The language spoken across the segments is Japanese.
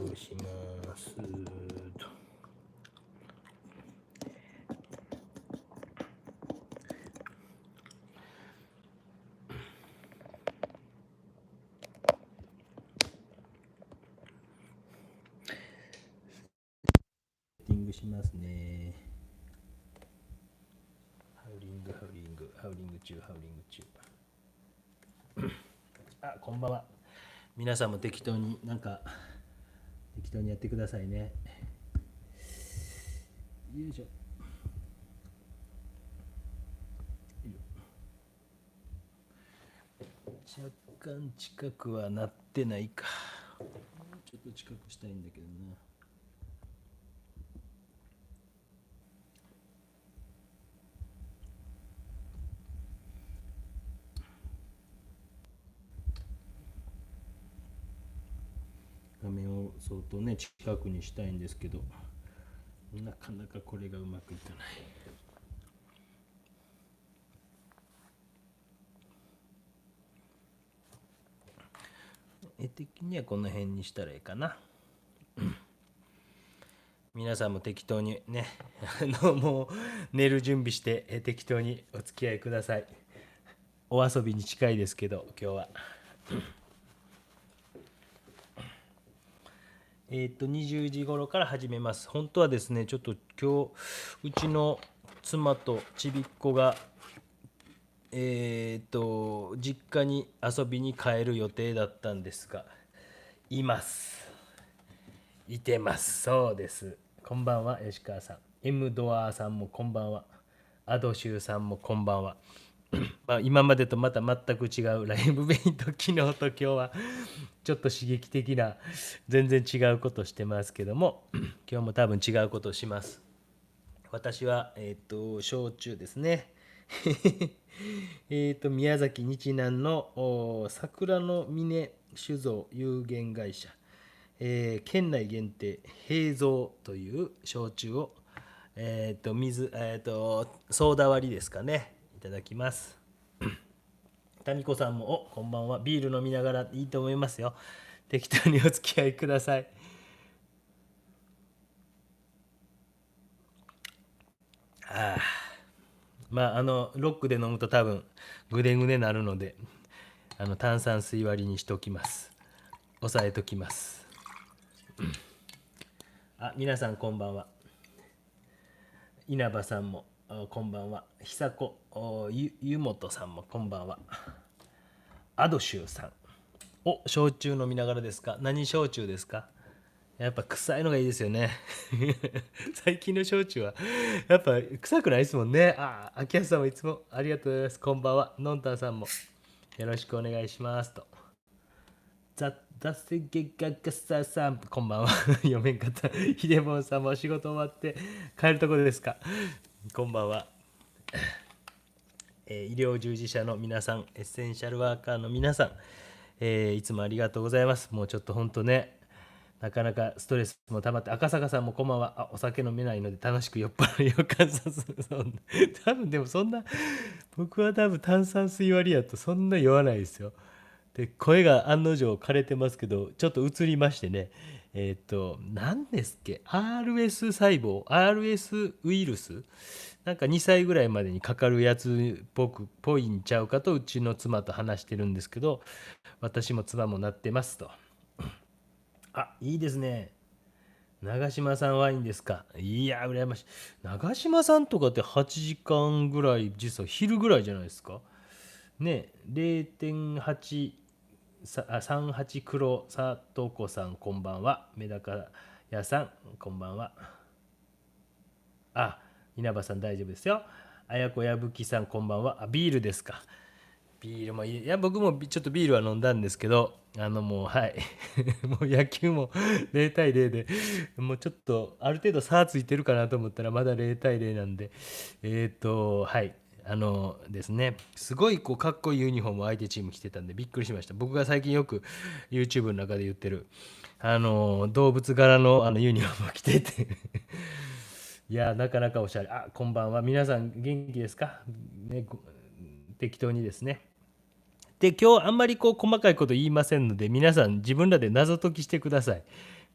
をしますと。セッティングしますね。ハウリング中。あ、こんばんは。皆さんも適当にやってくださいね。よいしょ。若干近くはなってないか。ちょっと近くしたいんだけどな。画面を相当ね近くにしたいんですけど、なかなかこれがうまくいかない。絵的にはこの辺にしたらいいかな。皆さんも適当にねもう寝る準備して適当にお付き合いください。お遊びに近いですけど今日は20時頃から始めます。本当はですね、ちょっと今日うちの妻とちびっ子が実家に遊びに帰る予定だったんですが、いてます。そうです。こんばんは吉川さん、 M ドアさんもこんばんは、アドシューさんもこんばんは。まあ今までとまた全く違うライブベイント、昨日と今日はちょっと刺激的な全然違うことしてますけども、今日も多分違うことをします。私は焼酎ですね。宮崎日南の桜の峰酒造有限会社、県内限定平蔵という焼酎を水ソーダ割りですかね、いただきます。タミコさんもこんばんは。ビール飲みながらいいと思いますよ。適当にお付き合いください。まあロックで飲むと多分グデグデなるので、炭酸水割りにしときます。抑えときます。皆さんこんばんは。稲葉さんもこんばんは。久子湯本さんもこんばんは。アドシューさん、焼酎飲みながらですか？何焼酎ですか？やっぱ臭いのがいいですよね。最近の焼酎はやっぱ臭くないですもんね。秋安さんもいつもありがとうございます。こんばんは。のんたんさんもよろしくお願いしますと。ザセゲガガサさん、こんばんは。読めんかった。ひでぼんさんもお仕事終わって帰るところですか？こんばんは。医療従事者の皆さん、エッセンシャルワーカーの皆さん、いつもありがとうございます。もうちょっと本当ね、なかなかストレスも溜まって、赤坂さんもこんばんは。お酒飲めないので楽しく酔っ払いを観察する。多分でもそんな、僕は多分炭酸水割りやとそんな酔わないですよ。で、声が案の定枯れてますけど、ちょっと映りましてね、何ですっけ、RS 細胞、RS ウイルス、なんか2歳ぐらいまでにかかるやつぽいんちゃうかとうちの妻と話してるんですけど、私も妻もなってますと。いいですね。長嶋さんワインですか？いや羨ましい。長嶋さんとかって8時間ぐらい、実は昼ぐらいじゃないですかね。0.8、38黒さとこさんこんばんは。メダカ屋さんこんばんは。稲葉さん大丈夫ですよ。あやこやぶきさんこんばんは。ビールですか？ビールもいい。いや僕もちょっとビールは飲んだんですけど、もうはい。もう野球も0対0で、もうちょっとある程度差ついてるかなと思ったらまだ0対0なんで、はい。ですね、すごいこうかっこいいユニフォームを相手チーム着てたんでびっくりしました。僕が最近よく YouTube の中で言ってる動物柄のユニフォームを着てていやなかなかおしゃれ。こんばんは。皆さん元気ですかね。適当にですね。で今日あんまりこう細かいこと言いませんので、皆さん自分らで謎解きしてください。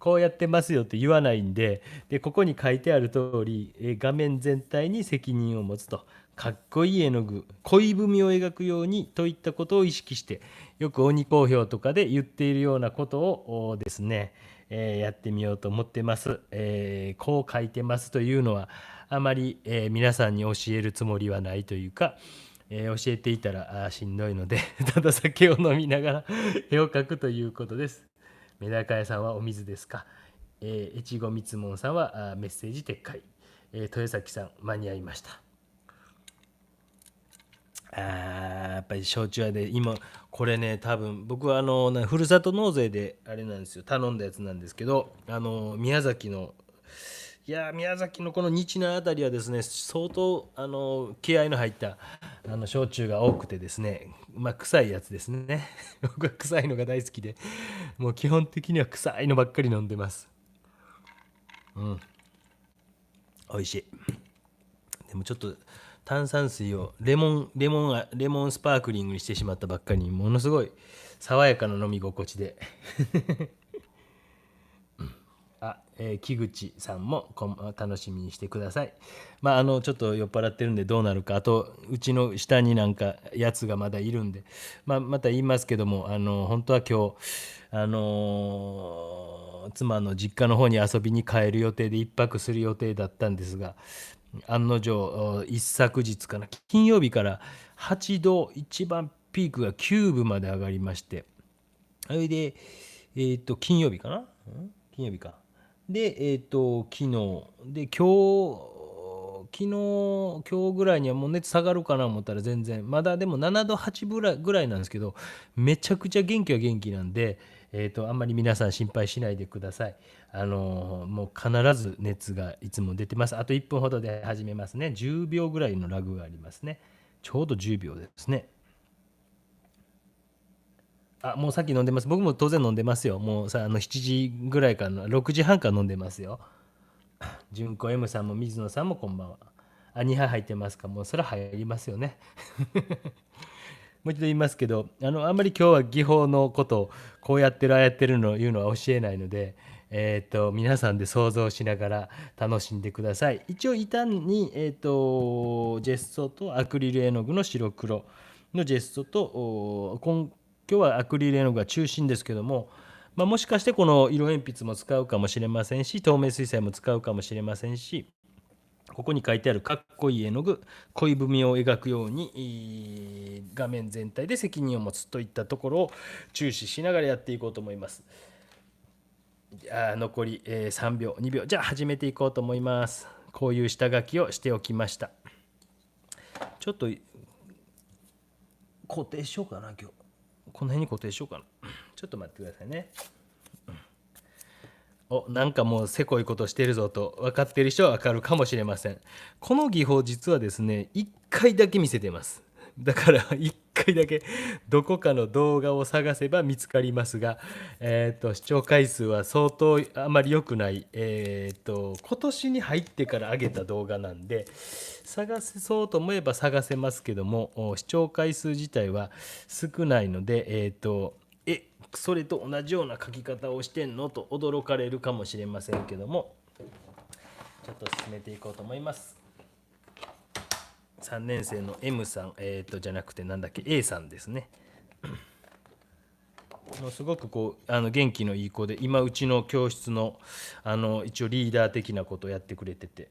こうやってますよって言わないんで、ここに書いてある通り、画面全体に責任を持つと。かっこいい絵の具、恋文を描くようにといったことを意識して、よく鬼好評とかで言っているようなことをですね、やってみようと思ってます。こう書いてますというのは、あまり、皆さんに教えるつもりはないというか、教えていたらしんどいのでただ酒を飲みながら絵を描くということです。メダカ屋さんはお水ですか。越後三門さんはメッセージ撤回。豊崎さん間に合いました。やっぱり焼酎屋で今これね、多分僕はふるさと納税であれなんですよ、頼んだやつなんですけど、宮崎の、いや宮崎のこの日南あたりはですね、相当気合いの入った焼酎が多くてですね、まあ臭いやつですね僕は臭いのが大好きで、もう基本的には臭いのばっかり飲んでます。うん、美味しい。でもちょっと炭酸水をレモンスパークリングにしてしまったばっかりに、ものすごい爽やかな飲み心地で木口さんも楽しみにしてください。まあちょっと酔っ払ってるんでどうなるか、あとうちの下になんかやつがまだいるんで、また言いますけども、本当は今日妻の実家の方に遊びに帰る予定で一泊する予定だったんですが、案の定一昨日かな、金曜日から8度、一番ピークが9分まで上がりまして、それで金曜日かな、金曜日か。で、昨日で、今日ぐらいにはもう熱下がるかな思ったら全然まだでも7度8分ぐらいなんですけど、めちゃくちゃ元気は元気なんで、あんまり皆さん心配しないでください。もう必ず熱がいつも出てます。あと1分ほどで始めますね。10秒ぐらいのラグがありますね。ちょうど10秒ですね。もうさっき飲んでます。僕も当然飲んでますよ。もうさ、7時ぐらいからの、6時半から飲んでますよ。純子 M さんも水野さんもこんばんは。2杯入ってますか。もうそれは入りますよね。もう一度言いますけど、あんまり今日は技法のことをこうやってるああやってるのいうのは教えないので、皆さんで想像しながら楽しんでください。一応板に、ジェストとアクリル絵の具の白黒のジェストと、今日はアクリル絵の具が中心ですけども、もしかしてこの色鉛筆も使うかもしれませんし、透明水彩も使うかもしれませんし、ここに書いてあるかっこいい絵の具、恋文を描くように画面全体で責任を持つといったところを注視しながらやっていこうと思います。残り3秒、2秒。じゃあ始めていこうと思います。こういう下書きをしておきました。ちょっと固定しようかな、今日。この辺に固定しようかな。ちょっと待ってくださいね。なんかもうせこいことしてるぞと分かっている人は分かるかもしれません。この技法実はですね、1回だけ見せてます。だから1回だけどこかの動画を探せば見つかりますが、視聴回数は相当あまり良くない、今年に入ってから上げた動画なんで、探せそうと思えば探せますけども、視聴回数自体は少ないので、それと同じような書き方をしてんのと驚かれるかもしれませんけども、ちょっと進めていこうと思います。3年生の M さん、じゃなくてなんだっけ A さんですね。もうすごくこう元気のいい子で、今うちの教室の一応リーダー的なことをやってくれてて、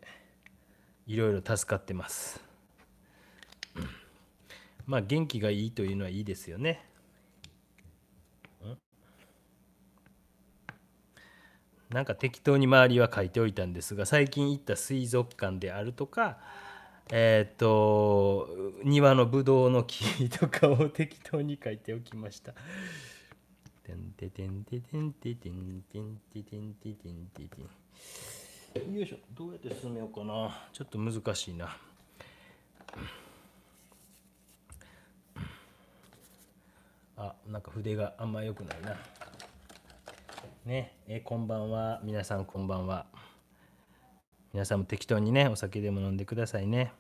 いろいろ助かってます。元気がいいというのはいいですよね。なんか適当に周りは書いておいたんですが、最近行った水族館であるとか、庭のブドウの木とかを適当に書いておきました。てんててんててんててんてんててんててんててん。よいしょ、どうやって進めようかな。ちょっと難しいな。なんか筆があんま良くないな。ね、こんばんは。皆さんこんばんは。皆さんも適当にね、お酒でも飲んでくださいね。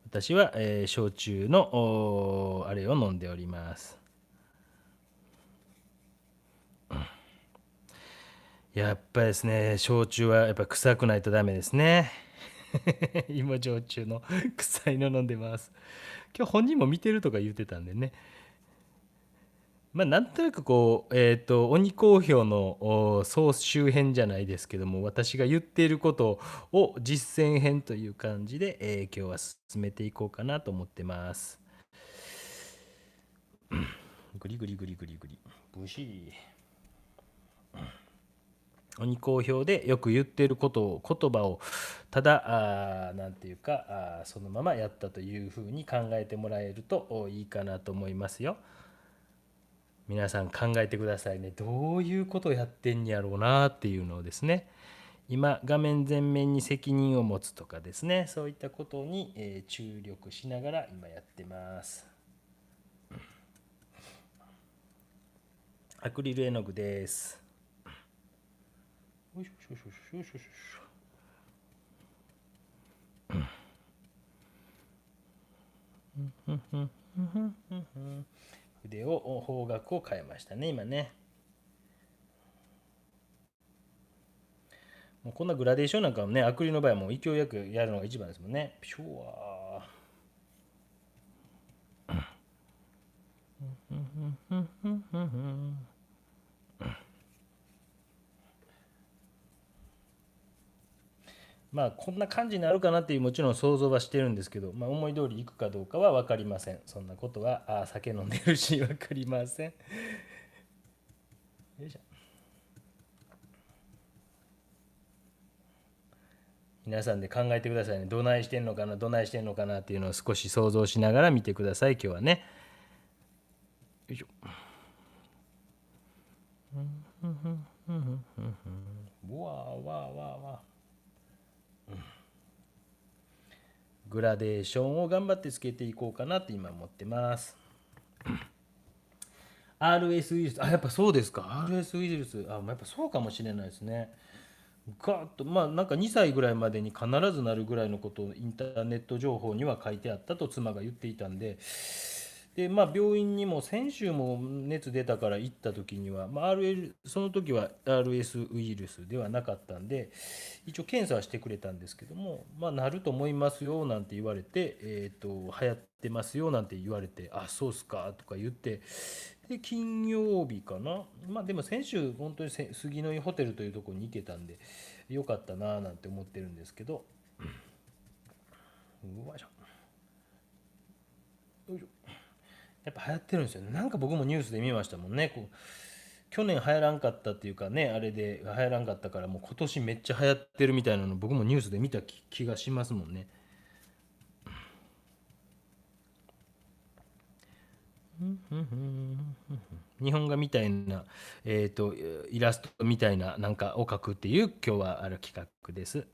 私は、焼酎のあれを飲んでおります。やっぱりですね、焼酎はやっぱ臭くないとダメですね。芋焼酎の臭いの飲んでます。今日本人も見てるとか言ってたんでね。まあなんとなくこう、鬼好評の総集編じゃないですけども、私が言っていることを実践編という感じで、今日は進めていこうかなと思ってます。グリグリグリグリグリ。ブシー。鬼好評でよく言っていることを言葉をただなんていうかそのままやったというふうに考えてもらえるといいかなと思いますよ。皆さん考えてくださいね。どういうことをやってんやろうなっていうのをですね、今画面前面に責任を持つとかですね、そういったことに注力しながら今やってます。アクリル絵の具です。よいしょよいしょよいしょよいしょ。筆を方角を変えましたね今ね。もうこんなグラデーションなんかもね、アクリルの場合はもう勢いよくやるのが一番ですもんね。ピュワー。まあこんな感じになるかなっていうもちろん想像はしてるんですけど、まあ、思い通りいくかどうかは分かりません。そんなことは酒飲んでるし分かりません。よいしょ。皆さんで考えてくださいね。どないしてんのかなどないしてんのかなっていうのを少し想像しながら見てください今日はね。よいしょ。わーわーわーわー。グラデーションを頑張ってつけていこうかなって今思ってます。RS ウイルス、やっぱそうですか。RS ウイルス、やっぱそうかもしれないですね。ガーッと、まあなんか2歳ぐらいまでに必ずなるぐらいのことをインターネット情報には書いてあったと妻が言っていたんで、まあ病院にも先週も熱出たから行った時には、その時は RS ウイルスではなかったんで、一応検査はしてくれたんですけども、まあなると思いますよなんて言われて、流行ってますよなんて言われて、そうっすかとか言って、で金曜日かな、まあでも先週本当に杉の井ホテルというところに行けたんでよかったななんて思ってるんですけど、うわいしょよいしょ。やっぱ流行ってるんですよね。なんか僕もニュースで見ましたもんね。去年流行らんかったっていうかね、あれで流行らんかったからもう今年めっちゃ流行ってるみたいなの僕もニュースで見た気がしますもんね。日本画みたいな、イラストみたいななんかを描くっていう今日は企画です。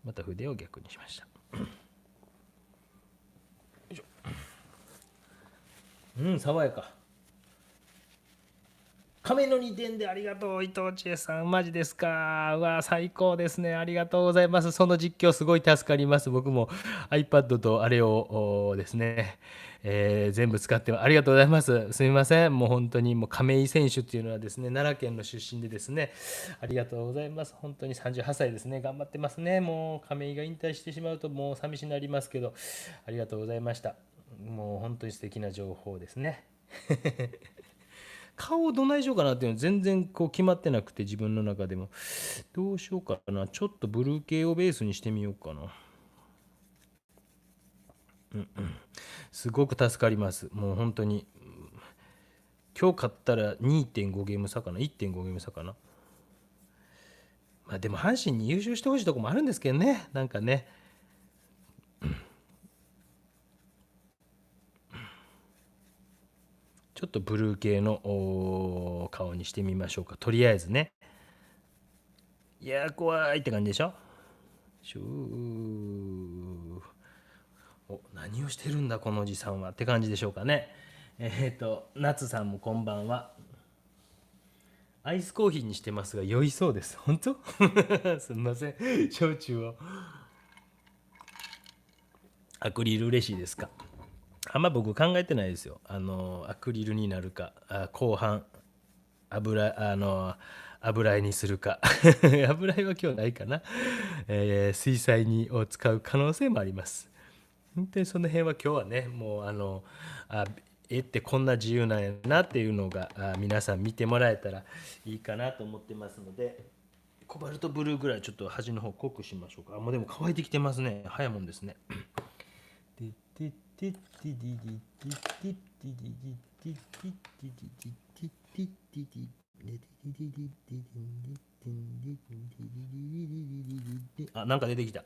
また筆を逆にしました。爽やか。亀の2点でありがとう、伊藤千恵さん。マジですか。最高ですね。ありがとうございます。その実況すごい助かります。僕も iPad とあれをですね、全部使ってありがとうございます。すみません。もう本当にもう亀井選手っていうのはですね、奈良県の出身でですね、ありがとうございます。本当に38歳ですね。頑張ってますね。もう亀井が引退してしまうともう寂しになりますけど、ありがとうございました。もう本当に素敵な情報ですね。顔をどないしようかなっていうのは全然こう決まってなくて自分の中でもどうしようかな、ちょっとブルー系をベースにしてみようかな。すごく助かります。もう本当に今日買ったら2.5ゲーム差かな、1.5ゲーム差かな。まあでも阪神に優勝してほしいとこもあるんですけどね、なんかね。ちょっとブルー系の顔にしてみましょうか、とりあえずね。いやー怖いって感じでしょ。シュー。何をしてるんだこのおじさんはって感じでしょうかね。夏さんもこんばんは。アイスコーヒーにしてますが酔いそうです。本当すみません。焼酎を。アクリル嬉しいですか。僕考えてないですよ。アクリルになるか後半油絵にするか油絵は今日ないかな、水彩を使う可能性もあります。本当にその辺は今日はね、もう絵ってこんな自由なんやなっていうのが皆さん見てもらえたらいいかなと思ってますので、コバルトブルーぐらいちょっと端の方濃くしましょうか。もうでも乾いてきてますね。早いもんですね。あ、なんか出てきた。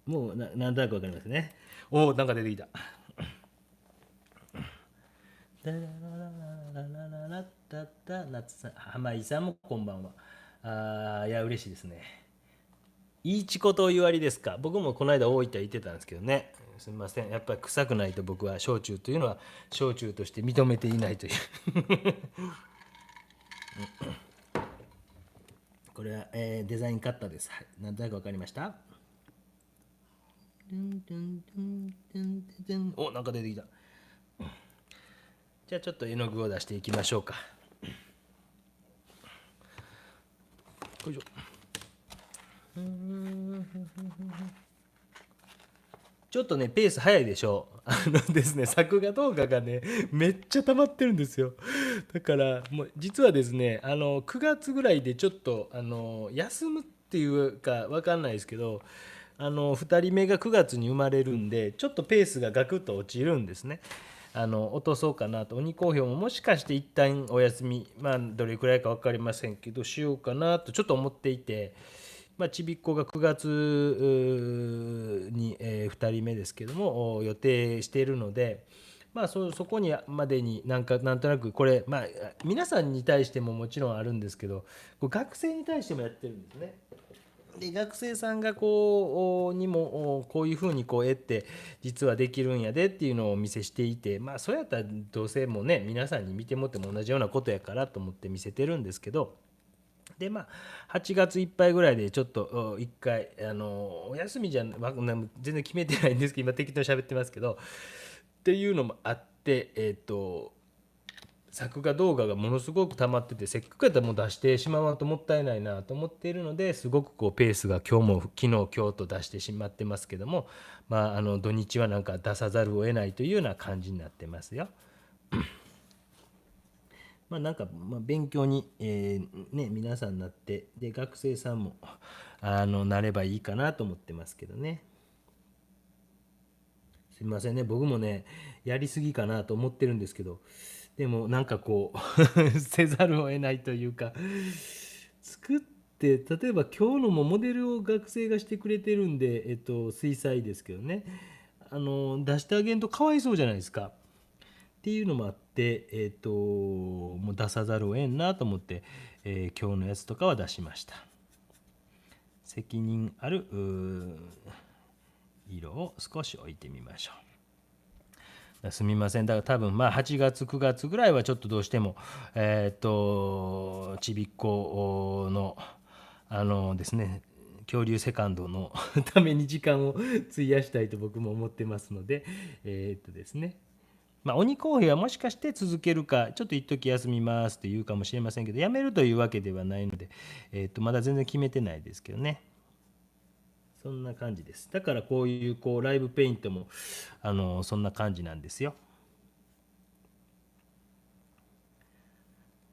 もうなんとなくわかりますね。おお、なんか出てきた。ダラララララララタタ夏さん、浜井さんもこんばんは。いや嬉しいですね。いいチコとお湯割りですか。僕もこの間大分行ってたんですけどね。すみません。やっぱり臭くないと僕は焼酎というのは焼酎として認めていないというこれは、デザインカッターです。はい、なんとなくわかりました。お、なんか出てきた。じゃあちょっと絵の具を出していきましょうか。よいしょ。ちょっとねペース早いでしょう。ですね、作画動画がねめっちゃ溜まってるんですよ。だからもう実はですね、9月ぐらいでちょっと休むっていうかわかんないですけど、2人目が9月に生まれるんで、ちょっとペースがガクッと落ちるんですね。落とそうかなと。鬼好評ももしかして一旦お休み、まあどれくらいか分かりませんけどしようかなとちょっと思っていて、まあ、ちびっこが9月に、2人目ですけども予定しているので、まあ、そこにまでになんとなくこれ、まあ、皆さんに対してももちろんあるんですけど、こう学生に対してもやってるんですね。で学生さんがにもこういうふうに絵って実はできるんやでっていうのをお見せしていて、まあそれやったらどうせもね皆さんに見てもっても同じようなことやからと思って見せてるんですけど、でまあ8月いっぱいぐらいでちょっと1回お休みじゃ全然決めてないんですけど今適当に喋ってますけどっていうのもあって、作画動画がものすごく溜まってて、せっかくやったらもう出してしまわんともったいないなと思っているので、すごくペースが今日も昨日今日と出してしまってますけども、まあ土日はなんか出さざるを得ないというような感じになってますよ。まあなんか、勉強に、ね、皆さんなって、で学生さんもなればいいかなと思ってますけどね。すみませんね、僕もねやりすぎかなと思ってるんですけど、でもなんかせざるを得ないというか、作って例えば今日のもモデルを学生がしてくれてるんで、水彩ですけどね、出してあげんとかわいそうじゃないですか。っていうのもあって、もう出さざるを得んなと思って、今日のやつとかは出しました。責任ある色を少し置いてみましょう。すみません。だから多分まあ8月9月ぐらいはちょっとどうしてもちびっこのですね、恐竜セカンドのために時間を費やしたいと僕も思ってますので、ですね、まあ、鬼公平はもしかして続けるか、ちょっと一時休みますと言うかもしれませんけど、やめるというわけではないので、まだ全然決めてないですけどね。そんな感じです。だからこういうライブペイントもそんな感じなんですよ。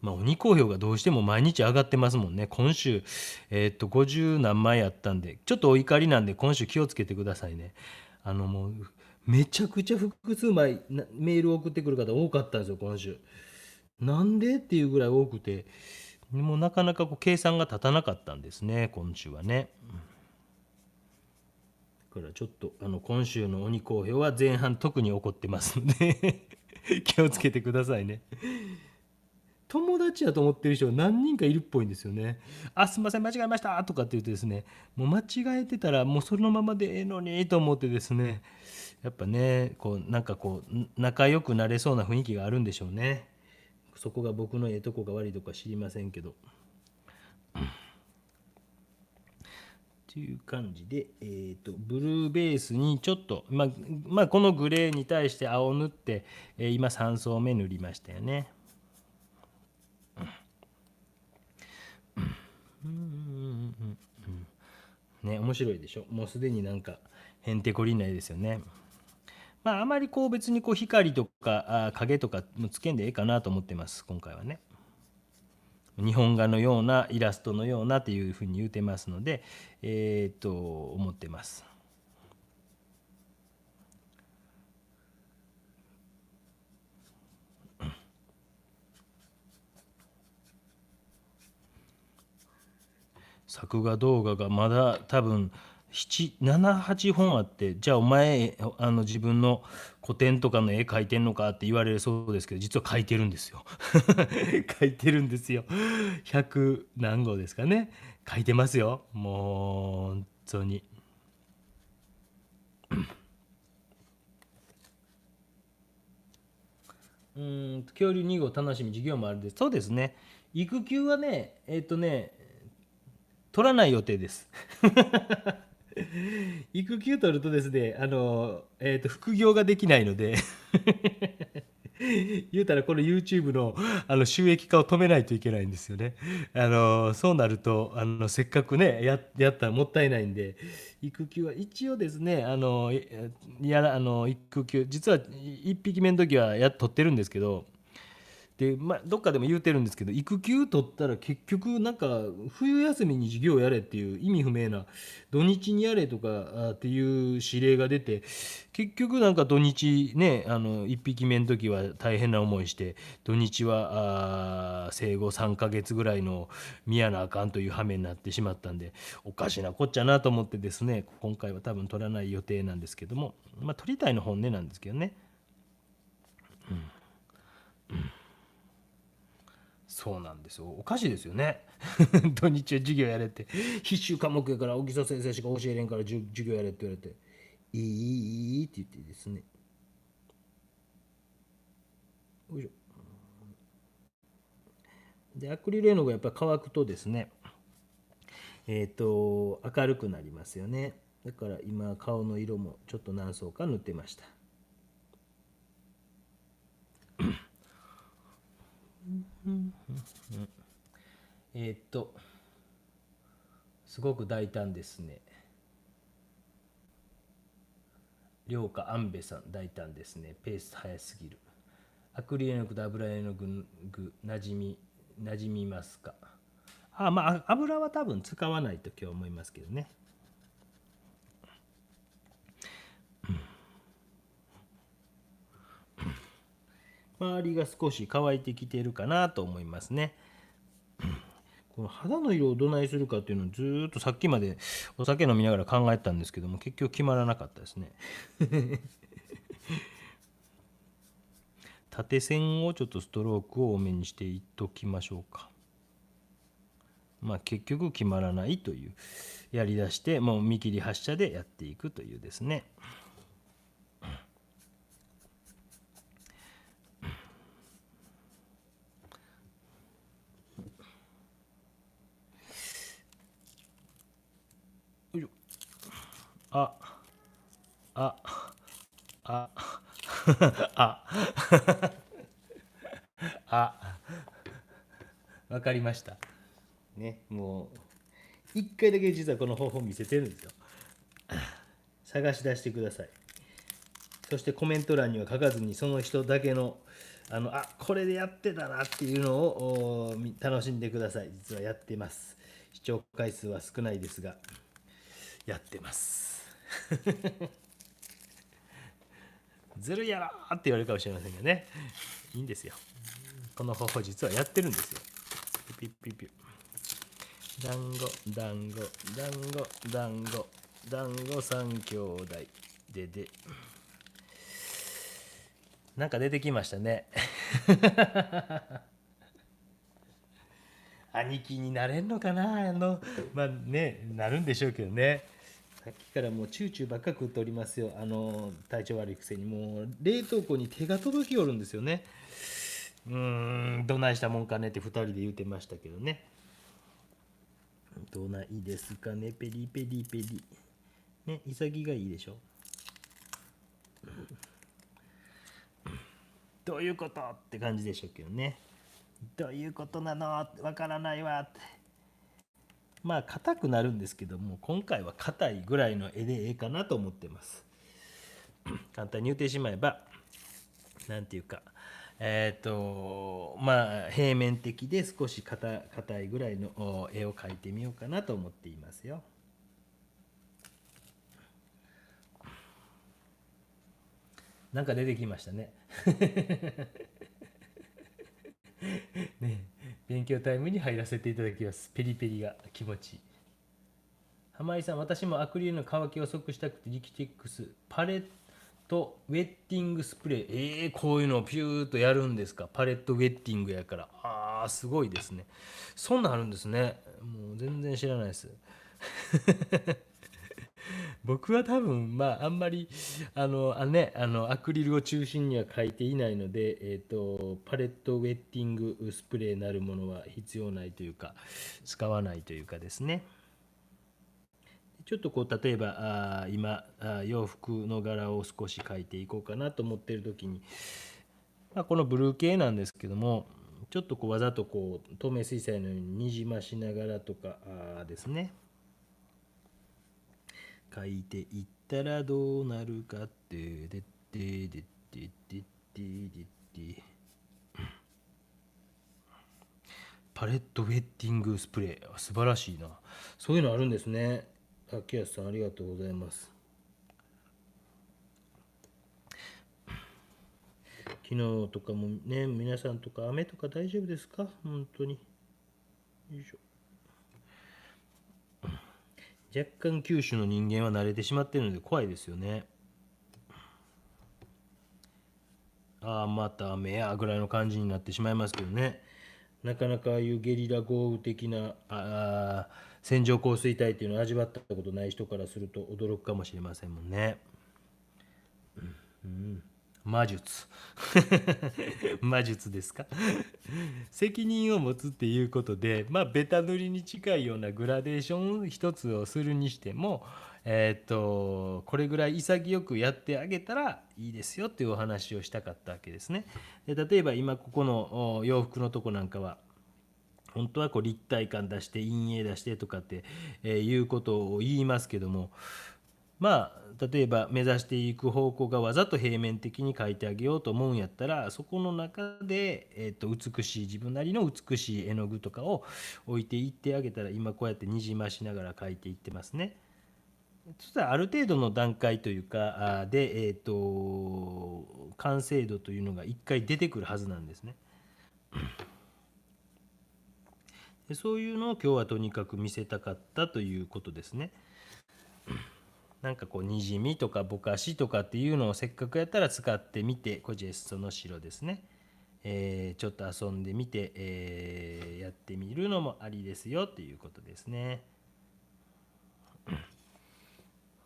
まあ、鬼好評がどうしても毎日上がってますもんね。今週、50何枚あったんで、ちょっとお怒りなんで、今週気をつけてくださいね。もう、めちゃくちゃ複数枚メール送ってくる方多かったんですよ、今週。なんでっていうぐらい多くて、もうなかなか計算が立たなかったんですね、今週はね。だからちょっと今週の鬼好評は前半特に起こってますので気をつけてくださいね。友達やと思ってる人が何人かいるっぽいんですよね。あ、すみません、間違えましたとかって言ってですね、もう間違えてたらもうそのままでええのにと思ってですね、やっぱね、なんか仲良くなれそうな雰囲気があるんでしょうね。そこが僕のええとこか悪いとこか知りませんけど。という感じで、ブルーベースにちょっと、このグレーに対して青を塗って、今3層目塗りましたよね。ね、面白いでしょ。もうすでになんかへんてこりんないですよね。あまりこう別にこう光とか影とかもつけんでええかなと思ってます今回はね。日本画のようなイラストのようなっていうふうに言うてますので思ってます。作画動画がまだ多分778本あって、じゃあお前自分の古典とかの絵描いてんのかって言われるそうですけど、実は描いてるんですよ。描いてるんですよ。100何号ですかね。描いてますよ。もう本当に。恐竜2号楽しみ授業もあるです。そうですね。育休はね取らない予定です。育休取るとですね、副業ができないので言うたらこの YouTube の、収益化を止めないといけないんですよね。そうなるとせっかくねやったらもったいないんで、育休は一応ですね育休実は1匹目の時は取ってるんですけど、で、どっかでも言うてるんですけど、育休取ったら結局なんか冬休みに授業やれっていう意味不明な、土日にやれとかっていう指令が出て、結局なんか土日ね1匹目の時は大変な思いして、土日は生後3ヶ月ぐらいの見やなあかんという羽目になってしまったんで、おかしなこっちゃなと思ってですね、今回は多分取らない予定なんですけども、取りたいの本音なんですけどね。そうなんですよ。おかしいですよね。土日は授業やれって。必修科目やから大木曽先生しか教えれんから授業やれって言われて、いい、いい、いいって言ってですね。よいしょ。で、アクリル絵の具がやっぱり乾くとですね、明るくなりますよね。だから今、顔の色もちょっと何層か塗ってました。えーっと、すごく大胆ですね。涼花安部さん、大胆ですね。ペース早すぎる。アクリル絵の具と油絵の具、なじみますか？油は多分使わないと今日思いますけどね。周りが少し乾いてきているかなと思いますね。この肌の色をどないするかっていうのをずーっとさっきまでお酒飲みながら考えてたんですけども、結局決まらなかったですね。縦線をちょっとストロークを多めにしていっときましょうか。結局決まらないという、やりだしてもう見切り発車でやっていくというですね。よいしょ。あああああわかりましたね。もう一回だけ実はこの方法見せてるんですよ。探し出してください。そしてコメント欄には書かずに、その人だけのこれでやってたなっていうのを楽しんでください。実はやってます。視聴回数は少ないですがやってます。ずるいやろって言われるかもしれませんがね、いいんですよ。この方法実はやってるんですよ。ピッピッピッピッ。団子団子団子団子団子三兄弟でなんか出てきましたね。兄貴になれんのかななるんでしょうけどね。さっきからもうチューチューばっか食っておりますよ。体調悪いくせにもう冷凍庫に手が届きおるんですよね。どないしたもんかねって2人で言うてましたけどね。どうないですかね、ペリペリペリ。ね、潔がいいでしょ。どういうことって感じでしょうけどね。どういうことなのわからないわって。まあ硬くなるんですけども、今回は硬いぐらいの絵でええかなと思ってます。簡単に言ってしまえば、なんていうか、まあ平面的で少し硬いぐらいの絵を描いてみようかなと思っていますよ。なんか出てきましたね。ね、勉強タイムに入らせていただきます。ペリペリが気持ちいい。浜井さん、私もアクリルの乾きを遅くしたくてリキティックスパレットウェッティングスプレー、こういうのをピューッとやるんですか。パレットウェッティングやから。すごいですね。そんなんあるんですね。もう全然知らないです。僕は多分あんまりアクリルを中心には書いていないので、パレットウェッティングスプレーなるものは必要ないというか使わないというかですね。ちょっとこう例えば今洋服の柄を少し描いていこうかなと思っている時に、このブルー系なんですけども、ちょっとこうわざとこう透明水彩のようににじましながらとかですね、書いていったらどうなるかってでってでってでってでってパレットウェッティングスプレー、素晴らしいな。そういうのあるんですね。秋安さんありがとうございます。昨日とかもね、皆さんとか雨とか大丈夫ですか、本当に。よいしょ。若干九州の人間は慣れてしまっているので怖いですよね。また雨やぐらいの感じになってしまいますけどね。なかなかああいうゲリラ豪雨的な線状降水帯っていうのを味わったことない人からすると驚くかもしれませんもんね。魔術。魔術ですか。責任を持つっていうことで、ベタ塗りに近いようなグラデーション一つをするにしても、これぐらい潔くやってあげたらいいですよっていうお話をしたかったわけですね。で例えば今ここの洋服のとこなんかは本当はこう立体感出して陰影出してとかって、いうことを言いますけども、例えば目指していく方向がわざと平面的に描いてあげようと思うんやったら、そこの中で、美しい自分なりの美しい絵の具とかを置いていってあげたら、今こうやってにじましながら描いていってますね。そしたらある程度の段階というかで、完成度というのが一回出てくるはずなんですね。でそういうのを今日はとにかく見せたかったということですね。なんかこうにじみとかぼかしとかっていうのをせっかくやったら使ってみて、これジェストの白ですね、ちょっと遊んでみて、やってみるのもありですよっていうことですね。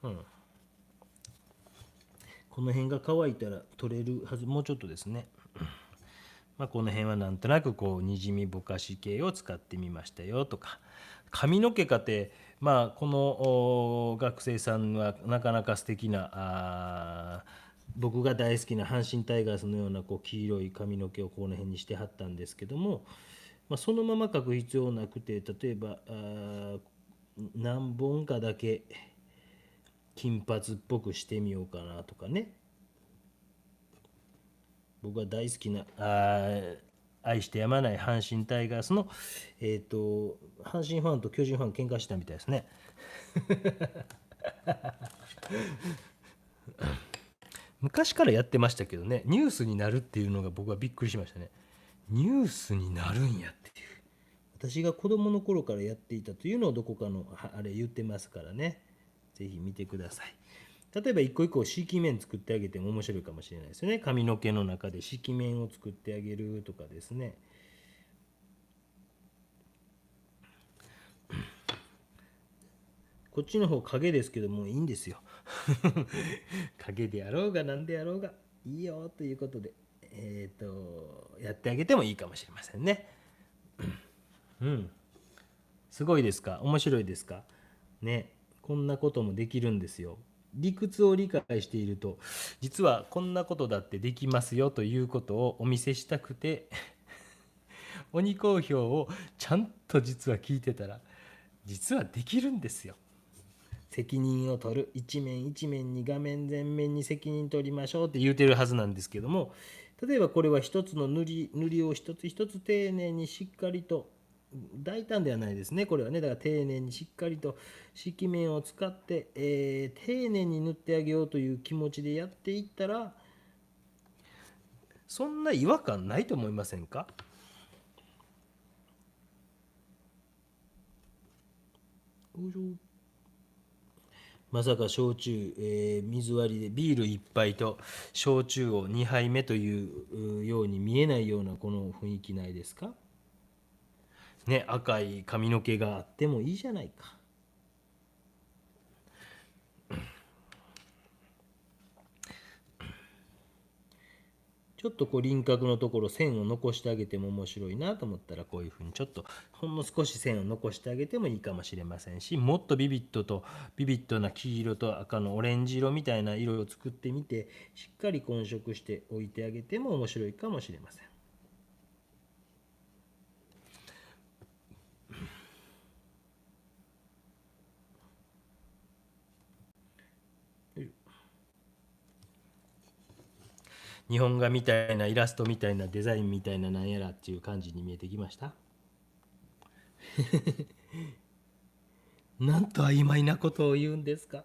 この辺が乾いたら取れるはず。もうちょっとですね。この辺はなんとなくこうにじみぼかし系を使ってみましたよとか、髪の毛かて、この学生さんはなかなか素敵な僕が大好きな阪神タイガースのようなこう黄色い髪の毛をこの辺にしてはったんですけども、そのまま描く必要なくて、例えば何本かだけ金髪っぽくしてみようかなとかね。僕が大好きな愛してやまない阪神タイガースの阪神ファンと巨人ファン喧嘩したみたいですね。昔からやってましたけどね、ニュースになるっていうのが僕はびっくりしましたね。ニュースになるんやっていう。私が子供の頃からやっていたというのをどこかのあれ言ってますからね。ぜひ見てください。例えば一個一個色面作ってあげても面白いかもしれないですよね。髪の毛の中で色面を作ってあげるとかですね。こっちの方影ですけどもいいんですよ。影であろうが何であろうがいいよということで、やってあげてもいいかもしれませんね。うん。すごいですか？面白いですか？ね、こんなこともできるんですよ。理屈を理解していると、実はこんなことだってできますよということをお見せしたくて、鬼好評をちゃんと実は聞いてたら、実はできるんですよ。責任を取る、一面一面に画面全面に責任取りましょうって言うてるはずなんですけども、例えばこれは一つの塗りを一つ一つ丁寧にしっかりと、大胆ではないですね、これはね。だから丁寧にしっかりと色面を使って、丁寧に塗ってあげようという気持ちでやっていったら、そんな違和感ないと思いませんか？まさか焼酎、水割りでビール1杯と焼酎を2杯目というように見えないようなこの雰囲気ないですかね。赤い髪の毛があってもいいじゃないか。ちょっとこう輪郭のところ線を残してあげても面白いなと思ったら、こういうふうにちょっとほんの少し線を残してあげてもいいかもしれませんし、もっとビビッドな黄色と赤のオレンジ色みたいな色を作ってみて、しっかり混色しておいてあげても面白いかもしれません。日本画みたいなイラストみたいなデザインみたいななんやらっていう感じに見えてきました。なんと曖昧なことを言うんですか。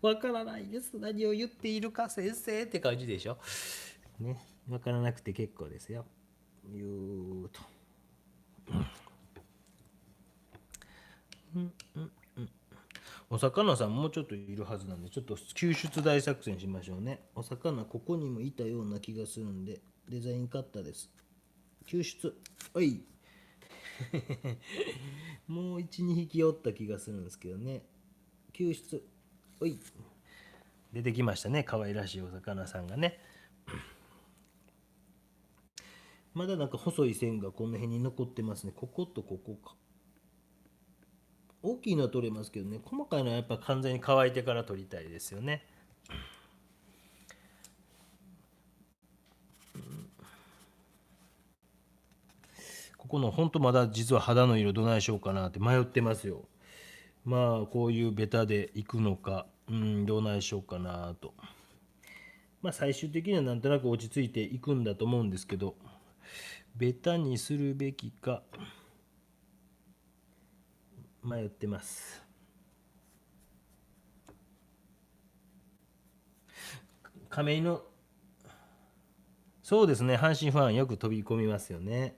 わからないです。何を言っているか先生って感じでしょ。ね、わからなくて結構ですよ。言うと。お魚さんもうちょっといるはずなんで、ちょっと救出大作戦しましょうね。お魚ここにもいたような気がするんで、デザインカッターです。救出。はい。もう1、2匹おった気がするんですけどね。救出。おい。出てきましたね。可愛らしいお魚さんがね。まだなんか細い線がこの辺に残ってますね。こことここか。大きいのは取れますけどね。細かいのはやっぱ完全に乾いてから取りたいですよね。ここの本当まだ実は肌の色どないしようかなって迷ってますよ。まあこういうベタでいくのか、どないしようかなと。まあ最終的にはなんとなく落ち着いていくんだと思うんですけど、ベタにするべきか迷ってます。亀井の、そうですね、阪神ファンよく飛び込みますよね。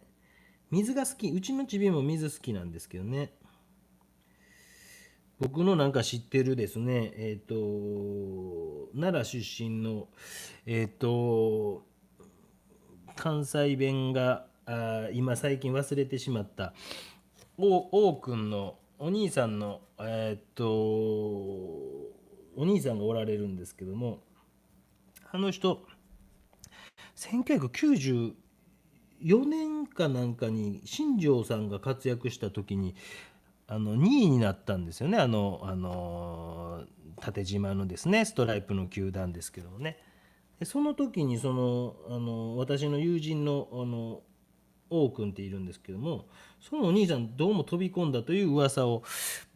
水が好き、うちのちびも水好きなんですけどね。僕のなんか知ってるですね、奈良出身の、えっ、と、関西弁が、今最近忘れてしまった、王くんのお兄さんの、お兄さんがおられるんですけども、あの人、1994年かなんかに新庄さんが活躍した時に2位になったんですよね。縦縞のですねストライプの球団ですけどもね。でその時に私の友人の王君っているんですけども、そのお兄さんどうも飛び込んだという噂を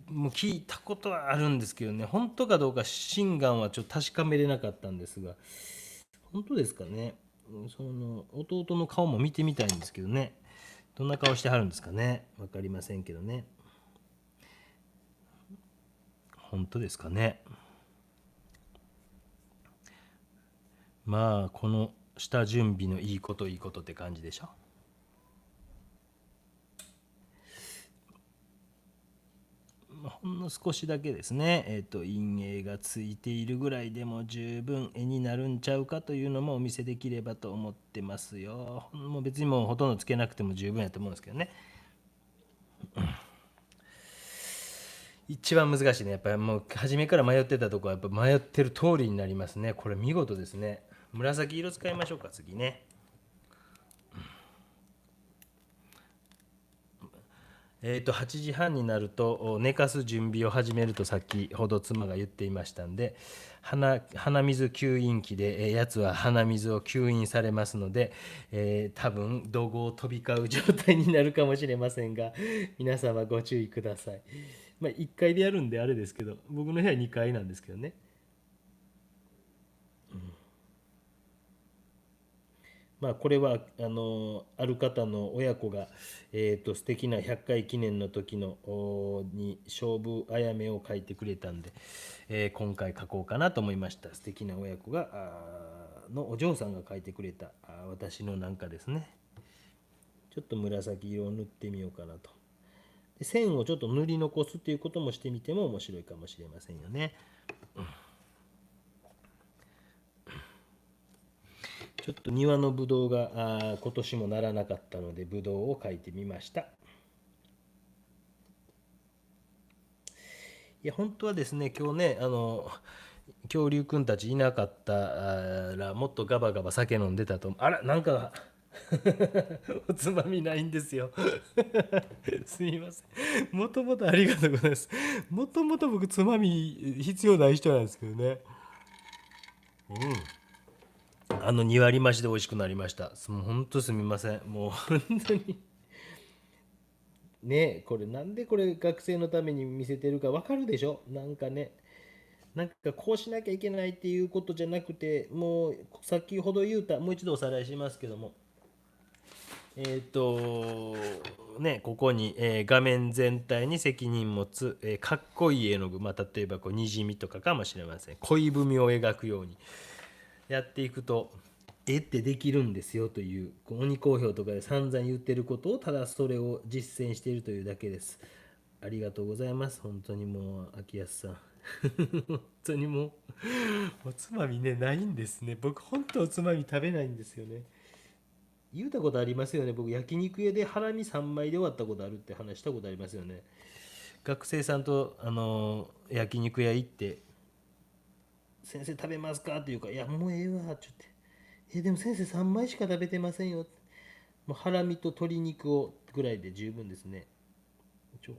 もう聞いたことはあるんですけどね、本当かどうか真贋はちょっと確かめれなかったんですが、本当ですかね。その弟の顔も見てみたいんですけどね、どんな顔してはるんですかね、分かりませんけどね。本当ですかね。まあこの下準備のいいこといいことって感じでしょ。ほんの少しだけですね、陰影がついているぐらいでも十分絵になるんちゃうかというのもお見せできればと思ってますよ。もう別にもうほとんどつけなくても十分やと思うんですけどね。一番難しいね。やっぱりもう初めから迷ってたとこはやっぱ迷ってる通りになりますね。これ見事ですね。紫色使いましょうか、次ね。8時半になると寝かす準備を始めると先ほど妻が言っていましたんで、鼻水吸引器で、やつは鼻水を吸引されますので、多分怒号を飛び交う状態になるかもしれませんが、皆様ご注意ください。まあ1階でやるんであれですけど、僕の部屋2階なんですけどね。まあ、これはある方の親子が、素敵な100回記念の時のに勝負あやめを書いてくれたんで、今回書こうかなと思いました。素敵な親子がのお嬢さんが書いてくれた私のなんかですね。ちょっと紫色を塗ってみようかなと。で線をちょっと塗り残すっていうこともしてみても面白いかもしれませんよね。ちょっと庭のぶどうが今年もならなかったのでぶどうを描いてみました。いや本当はですね今日ね恐竜くんたちいなかったらもっとガバガバ酒飲んでたと思う。あらなんかおつまみないんですよ。すみません。もともとありがとうございます。もともと僕つまみ必要ない人なんですけどね。2割増しで美味しくなりました。もう本当すみません。もう本当にね、これなんでこれ学生のために見せてるかわかるでしょ。なんかね、なんかこうしなきゃいけないっていうことじゃなくて、もう先ほど言うた、もう一度おさらいしますけども、ここに、画面全体に責任持つ、かっこいい絵の具、例えばこうにじみとかかもしれません。恋文を描くようにやっていくと、絵ってできるんですよという、鬼好評とかで散々言ってることをただそれを実践しているというだけです。ありがとうございます。本当にもう、秋安さん。本当にもう、おつまみね、ないんですね。僕、本当おつまみ食べないんですよね。言うたことありますよね。僕、焼肉屋でハラミ3枚で終わったことあるって話したことありますよね。学生さんと、焼肉屋行って、先生食べますかっていうか、いや、もうええわ、ちょっと。でも先生3枚しか食べてませんよ。もうハラミと鶏肉をぐらいで十分ですね。ちょ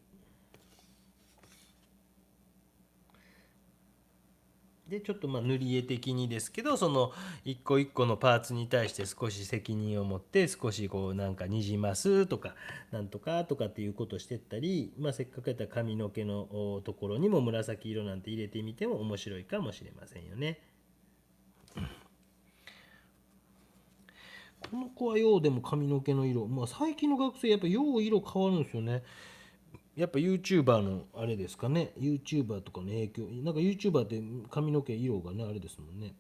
でちょっと塗り絵的にですけどその一個一個のパーツに対して少し責任を持って少しこうなんかにじますとかなんとかとかっていうことをしてったり、せっかくやったら髪の毛のところにも紫色なんて入れてみても面白いかもしれませんよね。この子はようでも髪の毛の色、最近の学生やっぱよう色変わるんですよね。やっぱ YouTuber のあれですかね。 YouTuber とかの影響なんか YouTuber って髪の毛色がねあれですもんね。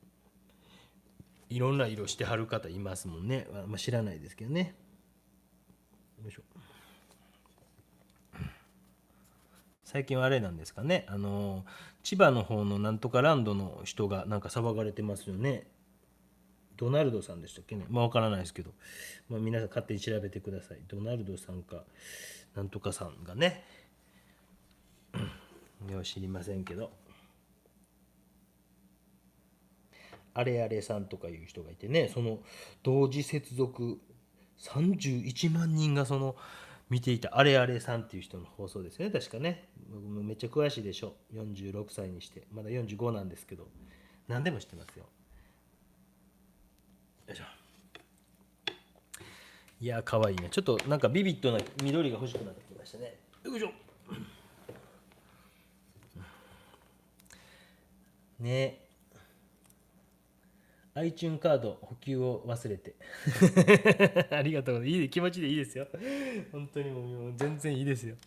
いろんな色してはる方いますもんね。知らないですけどね。よいしょ。最近はあれなんですかね。千葉の方のなんとかランドの人がなんか騒がれてますよね。ドナルドさんでしたっけね。わからないですけど、皆さん勝手に調べてください。ドナルドさんかなんとかさんがね。よう知りませんけど、あれあれさんとかいう人がいてね、その同時接続31万人がその見ていたあれあれさんっていう人の放送ですね、確かね。僕もめっちゃ詳しいでしょ。46歳にして、まだ45なんですけど、何でも知ってますよ。よいしょ。いや、可愛いね。ちょっとなんかビビッドな緑が欲しくなってきましたね。よいしょ。ね。iTunes カード補給を忘れてありがとうございます。いい気持ちでいいですよ。本当にもう全然いいですよ。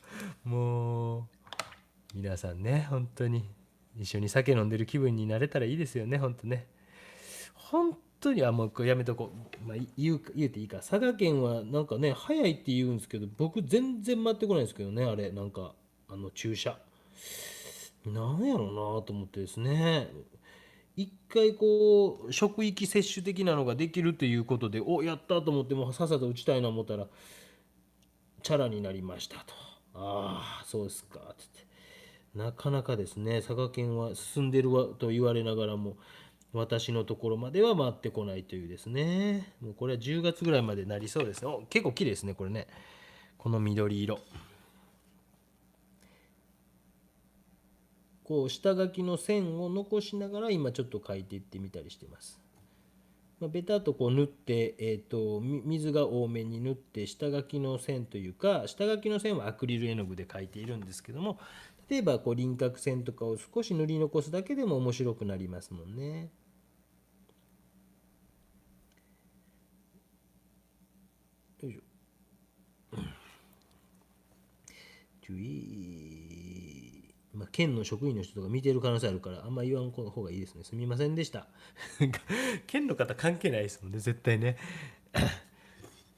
もう皆さんね、本当に一緒に酒飲んでる気分になれたらいいですよね、本当ね。本当にもうこれやめとこう。言うていいか。佐賀県はなんかね早いって言うんですけど、僕全然待ってこないんですけどね、あれなんか注射なんやろうなと思ってですね。一回こう職域接種的なのができるということでやったと思ってもさっさと打ちたいな思ったらチャラになりましたと。ああそうですかって言ってなかなかですね佐賀県は進んでるわと言われながらも私のところまでは回ってこないというですね。もうこれは10月ぐらいまでなりそうですね。結構綺麗ですねこれね。この緑色こう下書きの線を残しながら今ちょっと描いていってみたりしてます。ベタっとこう塗って、水が多めに塗って下書きの線というか、下書きの線はアクリル絵の具で描いているんですけども、例えばこう輪郭線とかを少し塗り残すだけでも面白くなりますもんね。よいしょ。県の職員の人とか見てる可能性あるからあんま言わん方がいいですね。すみませんでした。県の方関係ないですもんね、絶対ね。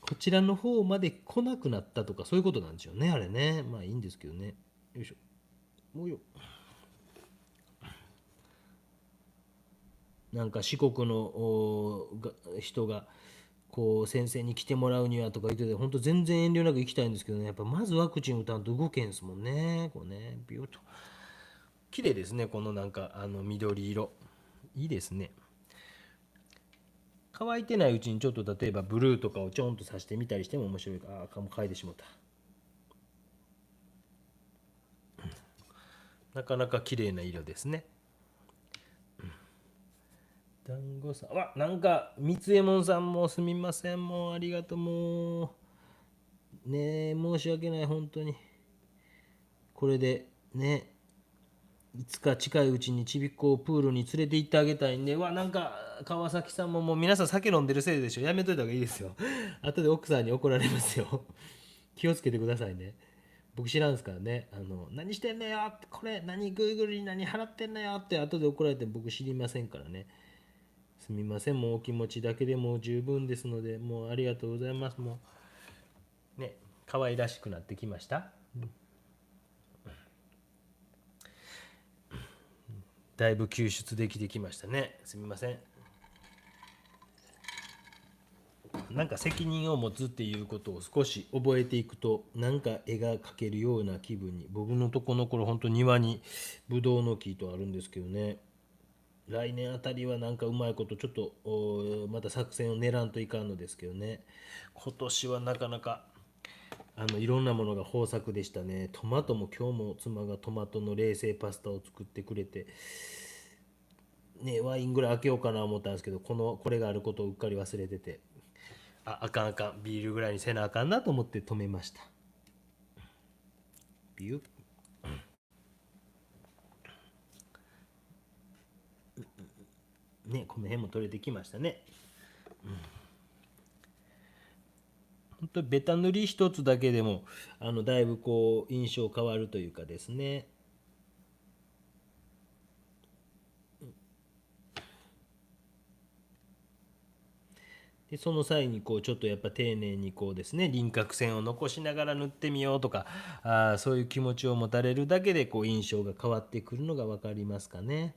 こちらの方まで来なくなったとかそういうことなんでしょうね、あれね。まあいいんですけどね。よいしょ。もうよ。なんか四国の人がこう先生に来てもらうにはとか言ってて、本当全然遠慮なく行きたいんですけどね、やっぱまずワクチン打たんと動けんすもんね。こうね、ビューと。綺麗ですね、このなんか緑色。いいですね。乾いてないうちにちょっと例えばブルーとかをちょんとさしてみたりしても面白いか。ああ、もう嗅いでしまった。なかなか綺麗な色ですね。団子さん、なんか三右衛門さんもすみません、もうありがとう、もうねえ、申し訳ない本当に。これでね、いつか近いうちにちびっこをプールに連れて行ってあげたいんで、なんか川崎さんももう皆さん酒飲んでるせいでしょ、やめといた方がいいですよ。後で奥さんに怒られますよ。気をつけてくださいね。僕知らんすからね。何してんのよって、これ何グーグルに何払ってんのよって後で怒られて僕知りませんからね。すみません、もうお気持ちだけでもう十分ですので、もうありがとうございます。もうね、可愛らしくなってきました。だいぶ救出できてきましたね。すみません。なんか責任を持つっていうことを少し覚えていくと、なんか絵が描けるような気分に。僕のとこの頃本当庭にブドウの木とあるんですけどね、来年あたりはなんかうまいことちょっとまた作戦を練らんといかんのですけどね。今年はなかなかいろんなものが豊作でしたね。トマトも今日も妻がトマトの冷製パスタを作ってくれて、ね、ワインぐらい開けようかな思ったんですけど、これがあることをうっかり忘れてて、あかんあかん、ビールぐらいにせなあかんなと思って止めました。ビュッね、この辺も取れてきましたね。本当にベタ塗り一つだけでもだいぶこう印象変わるというかですね。でその際にこうちょっとやっぱ丁寧にこうですね、輪郭線を残しながら塗ってみようとか、そういう気持ちを持たれるだけでこう印象が変わってくるのが分かりますかね。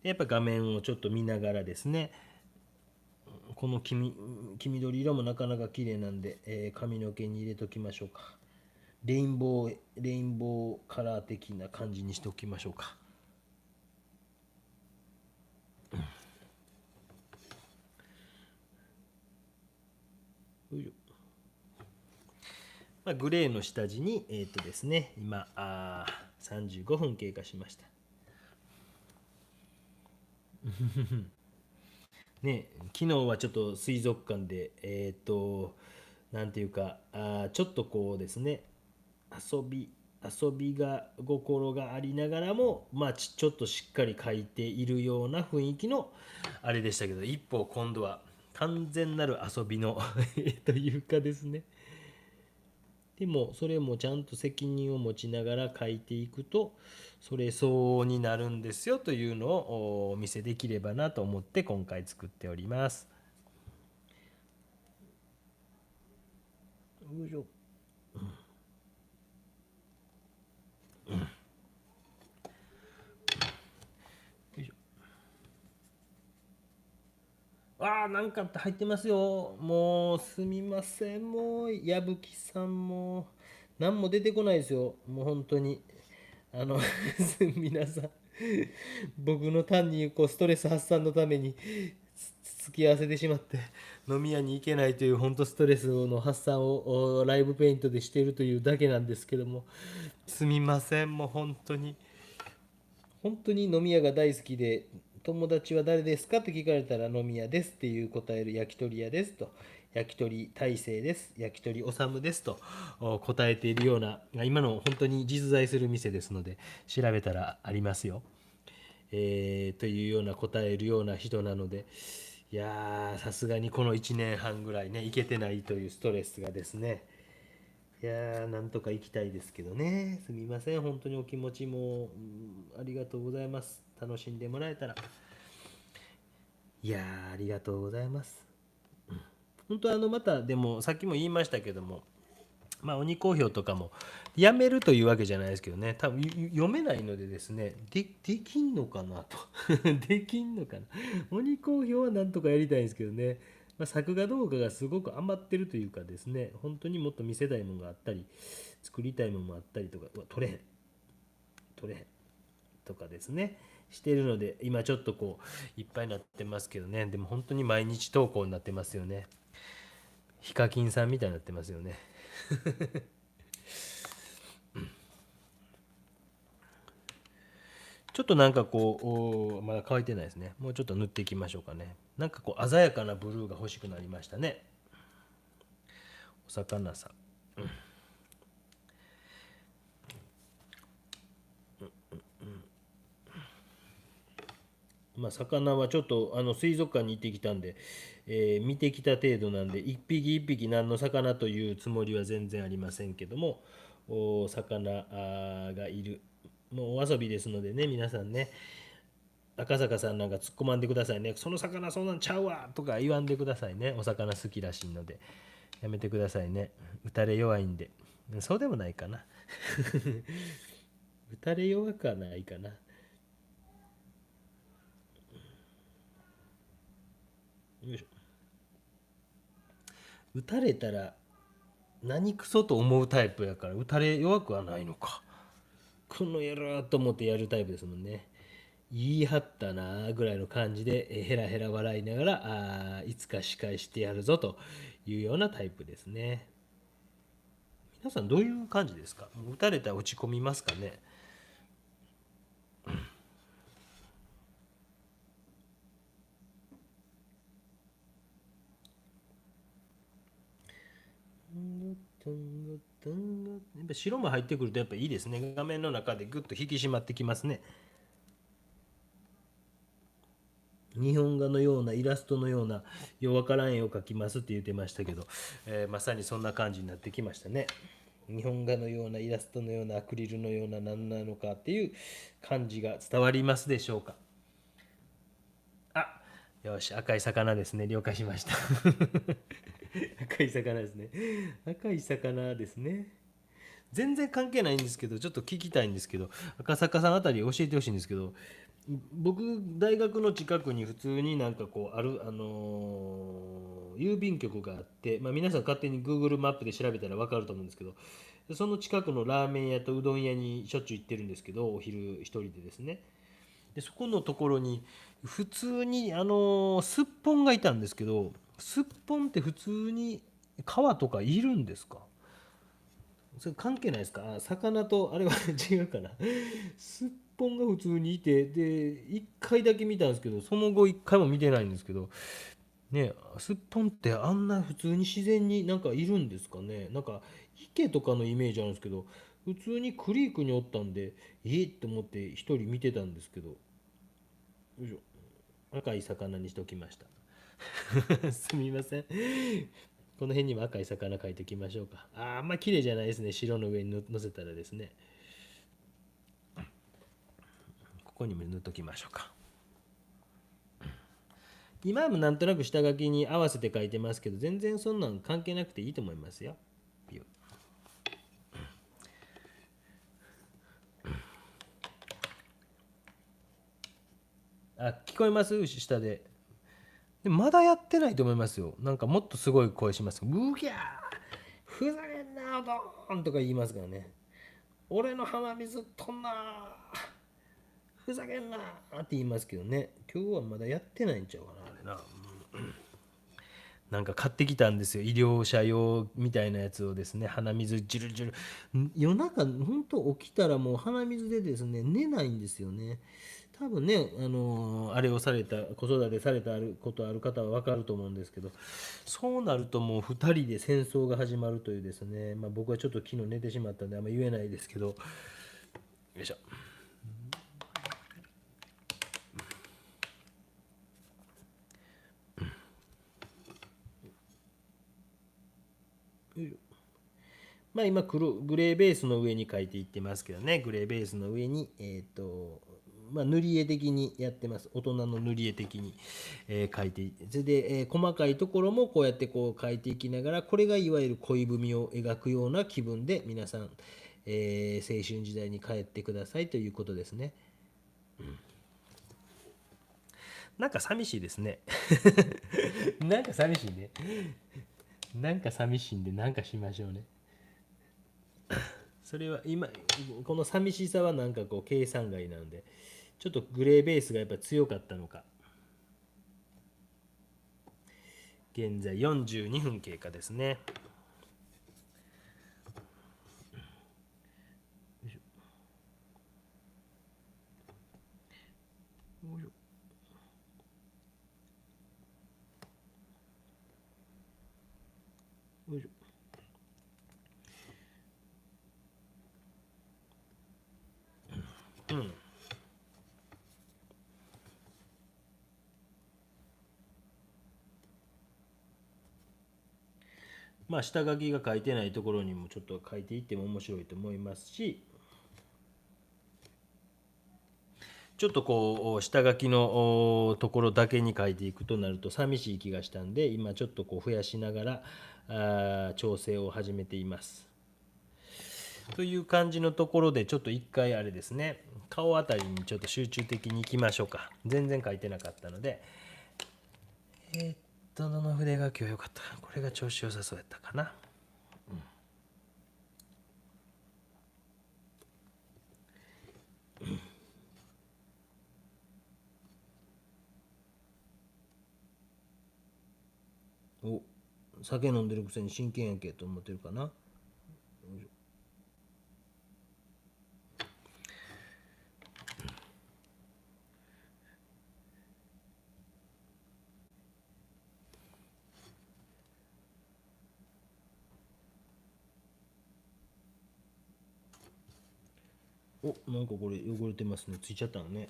でやっぱ画面をちょっと見ながらですね、この黄緑色もなかなか綺麗なんで、髪の毛に入れときましょうか。レインボーカラー的な感じにしておきましょうか。よいしょ。グレーの下地にですね、今35分経過しました。ね、昨日はちょっと水族館でなんていうかちょっとこうですね、遊び遊びが心がありながらもちょっとしっかり描いているような雰囲気のあれでしたけど、一方今度は完全なる遊びのというかですね。でもそれもちゃんと責任を持ちながら書いていくとそれ相応になるんですよというのをお見せできればなと思って今回作っております。よいしょ。よいしょ。なんか入ってますよ。もうすみません。もう矢吹さんも何も出てこないですよ。もう本当にあの皆さん僕の単にこうストレス発散のために付き合わせてしまって飲み屋に行けないという本当ストレスの発散をライブペイントでしているというだけなんですけども、すみません、もう本当に本当に飲み屋が大好きで、友達は誰ですかと聞かれたら飲み屋ですっていう答える焼き鳥屋ですと、焼き鳥大成です、焼き鳥おさむですと答えているような、今の本当に実在する店ですので、調べたらありますよ。というような答えるような人なので、いやー、さすがにこの1年半ぐらいね、行けてないというストレスがですね、いやー、なんとか行きたいですけどね。すみません。本当にお気持ちも、ありがとうございます。楽しんでもらえたら。いやー、ありがとうございます。本当また、でも、さっきも言いましたけども、まあ、鬼好評とかも、やめるというわけじゃないですけどね、多分読めないのでですね、できんのかなと。できんのかな。鬼好評はなんとかやりたいんですけどね、まあ、作画動画がすごく余ってるというかですね、本当にもっと見せたいものがあったり、作りたいものもあったりとか、取れへんとかですねしているので、今ちょっとこういっぱいになってますけどね。でも本当に毎日投稿になってますよね。ヒカキンさんみたいになってますよね。ちょっとなんかこうまだ乾いてないですね。もうちょっと塗っていきましょうかね。なんかこう鮮やかなブルーが欲しくなりましたね。お魚さん、まあ、魚はちょっと水族館に行ってきたんで、見てきた程度なんで、一匹一匹何の魚というつもりは全然ありませんけども、魚がいる。もうお遊びですのでね、皆さんね、赤坂さんなんか突っ込まんでくださいね。その魚そんなんちゃうわとか言わんでくださいね。お魚好きらしいので。やめてくださいね。打たれ弱いんで。そうでもないかな。打たれ弱くはないかな。よいしょ。打たれたら何クソと思うタイプやから打たれ弱くはないのか。この野郎と思ってやるタイプですもんね。言い張ったなぐらいの感じでヘラヘラ笑いながらいつか仕返してやるぞというようなタイプですね。皆さんどういう感じですか？打たれたら落ち込みますかね？やっぱ白も入ってくるとやっぱいいですね。画面の中でぐっと引き締まってきますね。日本画のようなイラストのようなようわからん絵を描きますって言ってましたけど、まさにそんな感じになってきましたね。日本画のようなイラストのようなアクリルのような何なのかっていう感じが伝わりますでしょうか？あ、よし、赤い魚ですね。了解しました。赤い魚ですね。赤い魚ですね。全然関係ないんですけど、ちょっと聞きたいんですけど、赤坂さんあたり教えてほしいんですけど、僕大学の近くに普通になんかこうある郵便局があって、まあ、皆さん勝手に Google マップで調べたら分かると思うんですけど、その近くのラーメン屋とうどん屋にしょっちゅう行ってるんですけど、お昼一人でですね。でそこのところに普通にすっぽんがいたんですけど、すっぽんって普通に川とかいるんですか？それ関係ないですか？魚とあれは違うかな。すっぽんが普通にいて、で1回だけ見たんですけど、その後1回も見てないんですけどね。すっぽんってあんな普通に自然になんかいるんですかね。なんか池とかのイメージあるんですけど、普通にクリークにおったんでって思って一人見てたんですけど、よいしょ、赤い魚にしておきました。すみません。この辺にも赤い魚描いておきましょうか。あんま綺麗じゃないですね。白の上に乗せたらですね。ここにも塗っときましょうか。今もなんとなく下書きに合わせて書いてますけど、全然そんなん関係なくていいと思いますよ。聞こえます下で。でまだやってないと思いますよ。なんかもっとすごい声します。うぎゃーふざけんなどーんとか言いますからね。俺の鼻水とんなーふざけんなーって言いますけどね。今日はまだやってないんちゃうかな、あれな。なんか買ってきたんですよ、医療者用みたいなやつをですね。鼻水ジュルジュル、夜中本当起きたらもう鼻水でですね寝ないんですよね。多分ね、あれをされた、子育てされたことある方は分かると思うんですけど、そうなるともう2人で戦争が始まるというですね、まあ、僕はちょっと昨日寝てしまったんであんま言えないですけど、よいしょ。まあ今グレーベースの上に描いていってますけどね、グレーベースの上に、まあ、塗り絵的にやってます。大人の塗り絵的に、描いていて、それで、細かいところもこうやってこう描いていきながら、これがいわゆる恋文を描くような気分で皆さん、青春時代に帰ってくださいということですね。なんか寂しいですね。なんか寂しいね。なんか寂しいんで、なんかしましょうね。それは今この寂しさはなんかこう計算外なんで、ちょっとグレーベースがやっぱ強かったのか。現在42分経過ですね。よいしょ。うん。まあ下書きが書いてないところにもちょっと書いていっても面白いと思いますし、ちょっとこう下書きのところだけに書いていくとなると寂しい気がしたんで、今ちょっとこう増やしながら調整を始めています。という感じのところで、ちょっと一回あれですね、顔あたりにちょっと集中的にいきましょうか。全然書いてなかったので、どの筆が今日良かったかな。これが調子良さそうやったかな。お、酒飲んでるくせに真剣やんけと思ってるかな。お、なんかこれ汚れてますね。ついちゃったのね。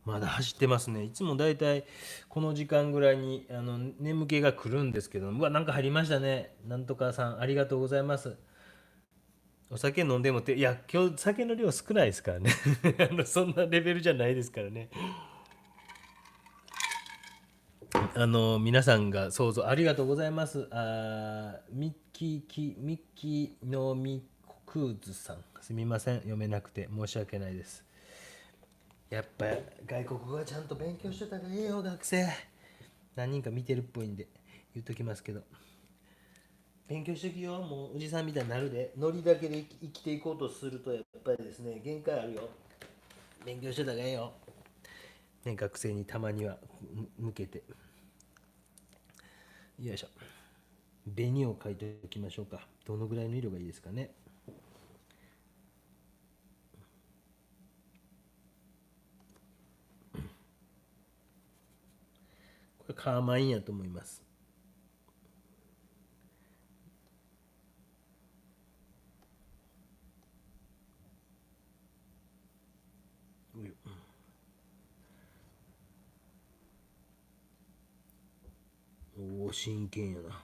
まだ走ってますね。いつもだいたいこの時間ぐらいに眠気が来るんですけど、うわ、なんか入りましたね。なんとかさん、ありがとうございます。お酒飲んでもいや、今日酒の量少ないですからね。そんなレベルじゃないですからね。皆さんが想像ありがとうございます。ミッキーのミクーズさん。すみません。読めなくて申し訳ないです。やっぱ外国語はちゃんと勉強してた方がいいよ、学生。何人か見てるっぽいんで言っときますけど。勉強してきよ。もうおじさんみたいになるで。ノリだけで生きていこうとするとやっぱりですね、限界あるよ。勉強してた方がいいよ。ね、学生にたまには向けて。よいしょ。紅を描いておきましょうか。どのぐらいの色がいいですかね。これカーマインやと思います。おお、真剣やな。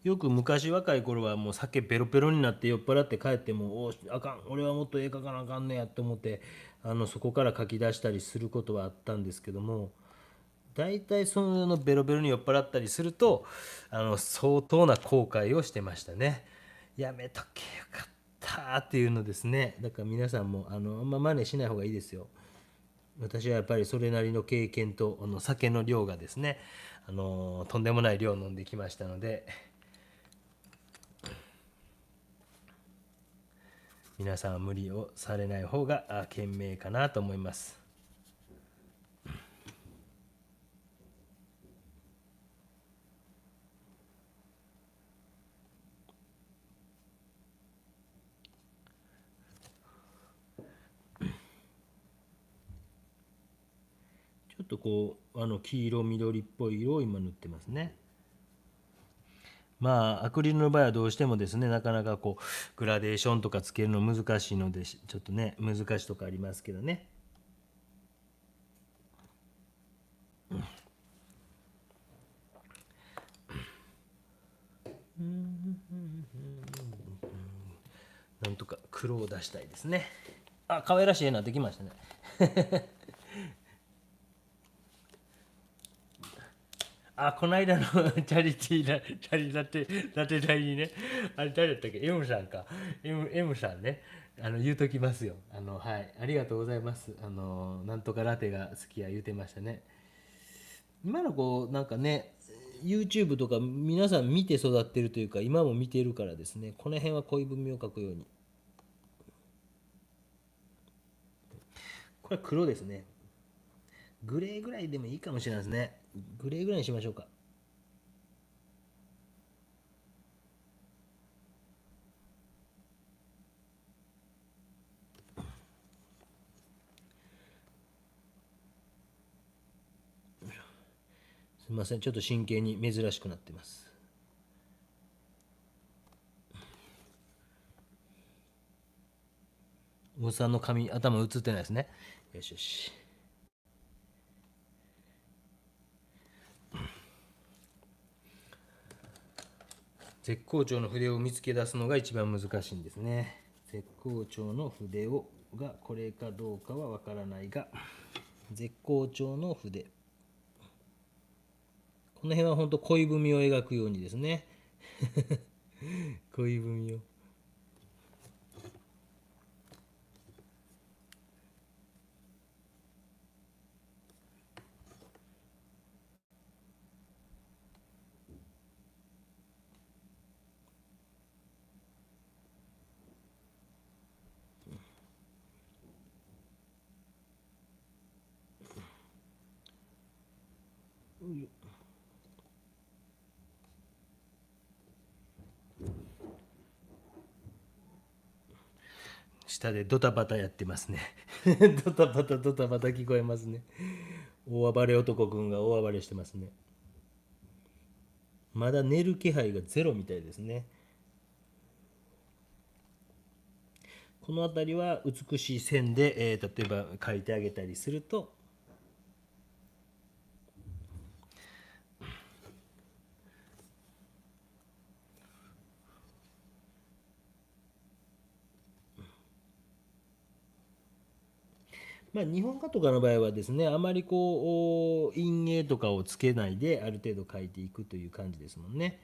よく昔若い頃はもう酒ペロペロになって酔っ払って帰っても、おあかん、俺はもっと絵描かなあかんねやと思って、そこから書き出したりすることはあったんですけども、大体そのベロベロに酔っ払ったりすると相当な後悔をしてましたね。やめとけよかったっていうのですね。だから皆さんもあんま真似しない方がいいですよ。私はやっぱりそれなりの経験と酒の量がですね、とんでもない量飲んできましたので、皆さんは無理をされない方が賢明かなと思います。ちょっとこう黄色緑っぽい色を今塗ってますね。まあアクリルの場合はどうしてもですね、なかなかこうグラデーションとかつけるの難しいので、ちょっとね難しいとかありますけどね。なんとか黒を出したいですね。あ、可愛らしい絵になってきましたね。あ、この間のチャリティーな、チャリラテ代にね、あれ誰だったっけ、M さんか。M さんね、言うときますよ。はい、ありがとうございます。なんとかラテが好きや言うてましたね。今の子、なんかね、YouTube とか皆さん見て育ってるというか、今も見てるからですね、この辺は恋文を書くように。これは黒ですね。グレーぐらいでもいいかもしれないですね。グレーぐらいにしましょうか。すみません、ちょっと真剣に珍しくなってます。おっさんの髪、頭映ってないですね。よしよし。絶好調の筆を見つけ出すのが一番難しいんですね。絶好調の筆がこれかどうかはわからないが、絶好調の筆。この辺は本当恋文を描くようにですね。恋文を。下でドタバタやってますね。ドタバタドタバタ聞こえますね。大暴れ男くんが大暴れしてますね。まだ寝る気配がゼロみたいですね。この辺りは美しい線で、例えば描いてあげたりすると、まあ、日本画とかの場合はですね、あまりこう陰影とかをつけないである程度描いていくという感じですもんね。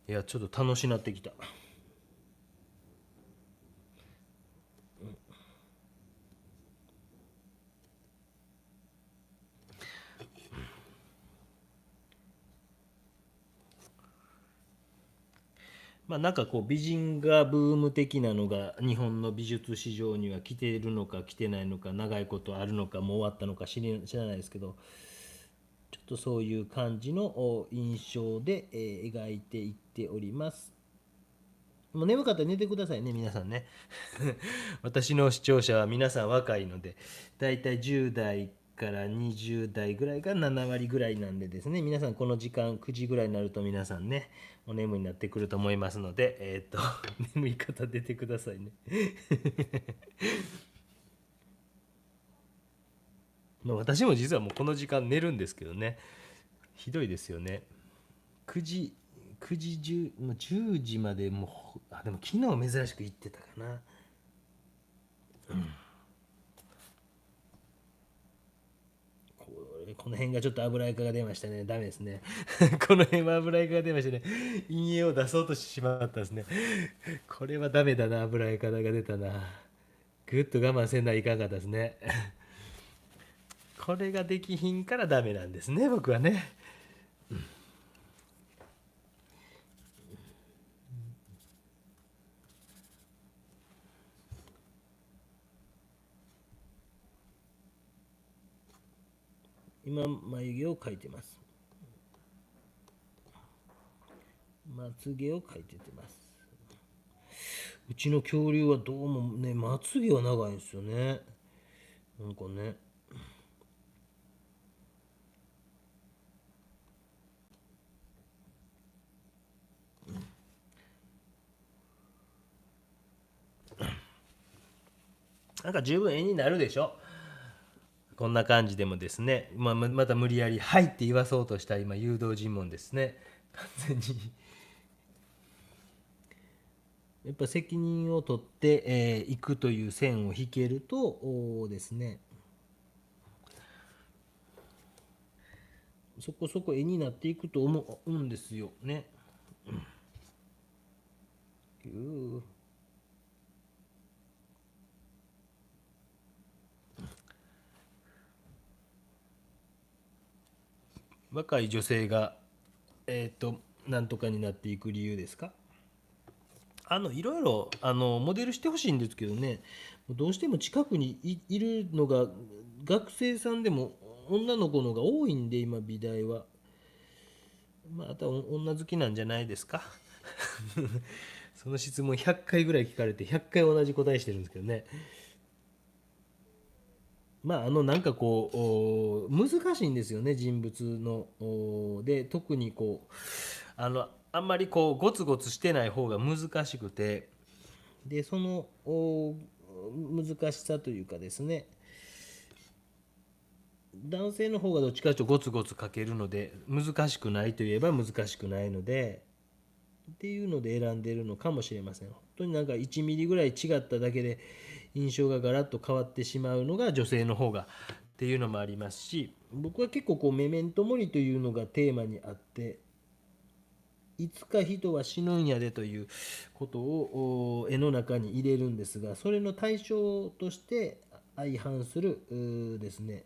いやちょっと楽しなってきた。まあなんかこう美人画ブーム的なのが日本の美術市場には来ているのか来てないのか、長いことあるのかもう終わったのか知らないですけど、ちょっとそういう感じの印象で、描いていっております。もう眠かったら寝てくださいね皆さんね。私の視聴者は皆さん若いので、だいたい10代から20代ぐらいが7割ぐらいなんでですね、皆さんこの時間9時ぐらいになると皆さんねお眠になってくると思いますので、眠い方出てくださいね。まあ私も実はもうこの時間寝るんですけどね、ひどいですよね。9時9時10、もう10時までもう、あでも昨日珍しく行ってたかな。この辺がちょっと油床が出ましたね。ダメですね。この辺は油床が出ましたね。陰影を出そうとしてしまったんですね。これはダメだな、油床が出たな。ぐっと我慢せんないかんかったですね。これができひんからダメなんですね、僕はね。今、眉毛を描いてます。まつげを描いてます。うちの恐竜はどうもね、まつげは長いんですよね。なんかね。なんか十分絵になるでしょ。こんな感じでもですね、また無理やり「はい」って言わそうとした今誘導尋問ですね。完全にやっぱ責任を取っていくという線を引けるとですね、そこそこ絵になっていくと思うんですよね。若い女性がなんとかになっていく理由ですか。いろいろモデルしてほしいんですけどね、どうしても近くにいるのが学生さんでも女の子のが多いんで、今美大は。まあ、あとは女好きなんじゃないですか。その質問100回ぐらい聞かれて100回同じ答えしてるんですけどね。まあなんかこう難しいんですよね、人物の。で特にこうあんまりこうゴツゴツしてない方が難しくて、でその難しさというかですね、男性の方がどっちかというとゴツゴツ書けるので難しくないといえば難しくないのでっていうので選んでるのかもしれません。本当になんか1ミリぐらい違っただけで印象がガラッと変わってしまうのが女性の方がっていうのもありますし、僕は結構こうメメントモリというのがテーマにあって、いつか人は死ぬんやでということを絵の中に入れるんですが、それの対象として相反するですね、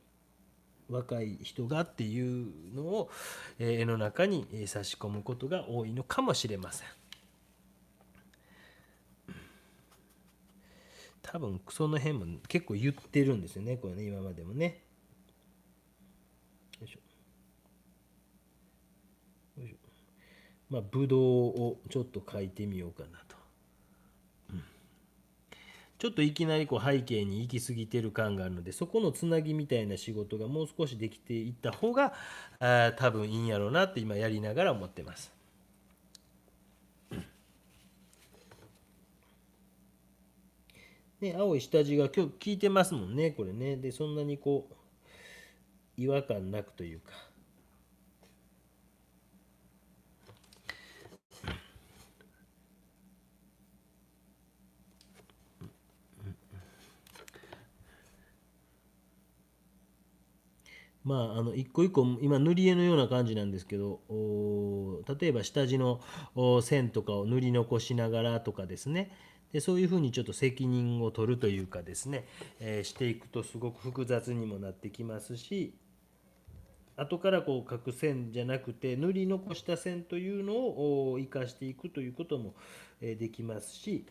若い人がっていうのを絵の中に差し込むことが多いのかもしれません。多分その辺も結構言ってるんですよね、これね、今までもね。よいしょよいしょ。まあブドウをちょっと書いてみようかなと。ちょっといきなりこう背景に行き過ぎてる感があるので、そこのつなぎみたいな仕事がもう少しできていった方が多分いいんやろうなって今やりながら思ってます。ね、青い下地が今日効いてますもんね、これね。でそんなにこう違和感なくというか。まあ、一個一個今塗り絵のような感じなんですけど、例えば下地の線とかを塗り残しながらとかですね、でそういうふうにちょっと責任を取るというかですね、していくとすごく複雑にもなってきますし、後からこう描く線じゃなくて塗り残した線というのを生かしていくということもできますし、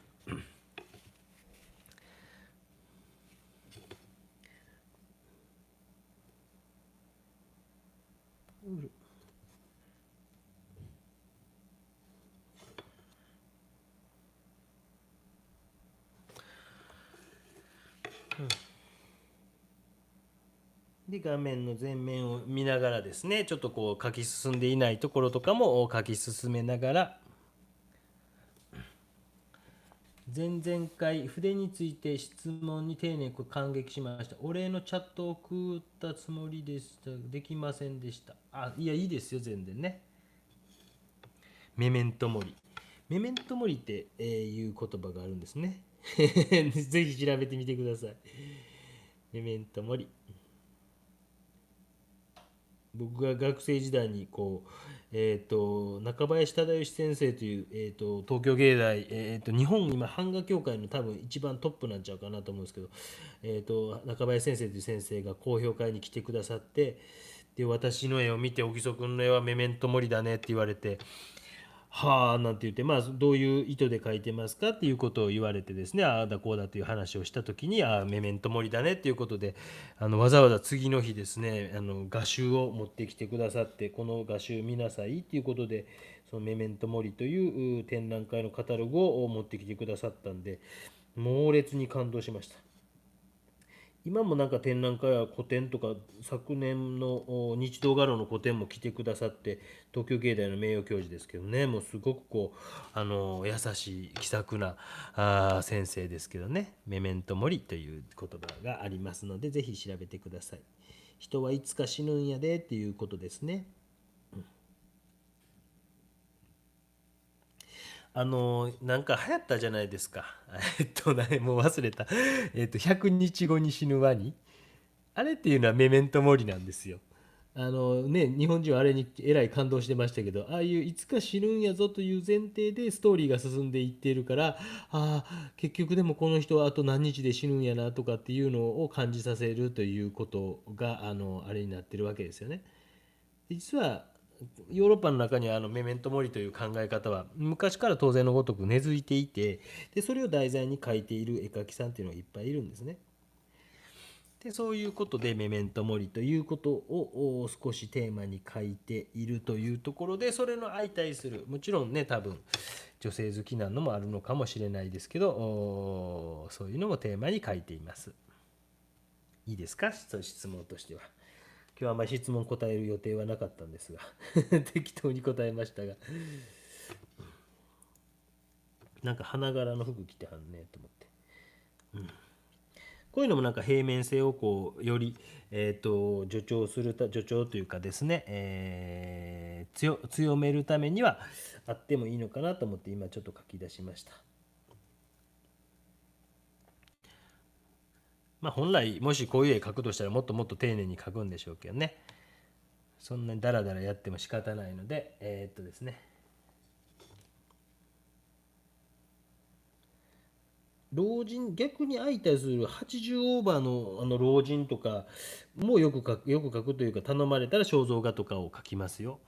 で画面の前面を見ながらですね、ちょっとこう書き進んでいないところとかも書き進めながら、前々回筆について質問に丁寧に感激しました。お礼のチャットを送ったつもりでしたできませんでした。いやいいですよ全然ね。メメントモリ、メメントモリっていう言葉があるんですね。ぜひ調べてみてください。メメントモリ。僕が学生時代に中林忠義先生という、東京芸大、日本今版画協会の多分一番トップなんちゃうかなと思うんですけど、中林先生という先生が講評会に来てくださって、で私の絵を見て「小木曽君の絵はメメントモリだね」って言われて、はあなんて言って、まあ、どういう意図で書いてますかっていうことを言われてですね、ああだこうだという話をした時に、ああメメントモリだねっていうことで、わざわざ次の日ですね、画集を持ってきてくださって、この画集見なさいっていうことで、そのメメントモリという展覧会のカタログを持ってきてくださったんで、猛烈に感動しました。今もなんか展覧会や個展とか、昨年の日動画廊の個展も来てくださって、東京芸大の名誉教授ですけどね、もうすごく優しい気さくな先生ですけどね、メメントモリという言葉がありますので、ぜひ調べてください。人はいつか死ぬんやでっていうことですね。なんか流行ったじゃないですか。もう忘れた。100日後に死ぬワニ。あれっていうのはメメントモリなんですよ。日本人はあれにえらい感動してましたけど、ああいういつか死ぬんやぞという前提でストーリーが進んでいっているから、結局でもこの人はあと何日で死ぬんやなとかっていうのを感じさせるということがあれになってるわけですよね。実はヨーロッパの中にはメメントモリという考え方は昔から当然のごとく根付いていて、でそれを題材に描いている絵描きさんっていうのがいっぱいいるんですね。でそういうことでメメントモリということを少しテーマに書いているというところで、それの相対する、もちろんね多分女性好きなのもあるのかもしれないですけど、そういうのもテーマに書いています。いいですか、質問としては。今日はあまり質問答える予定はなかったんですが適当に答えましたが、なんか花柄の服着てはんねと思って。こういうのもなんか平面性をより、助長する助長というかですね、強めるためにはあってもいいのかなと思って今ちょっと書き出しました。まあ本来もしこういう絵描くとしたらもっともっと丁寧に描くんでしょうけどね、そんなにダラダラやっても仕方ないので、ですね、老人逆に相対する80オーバーの老人とかもよく書くというか、頼まれたら肖像画とかを描きますよ。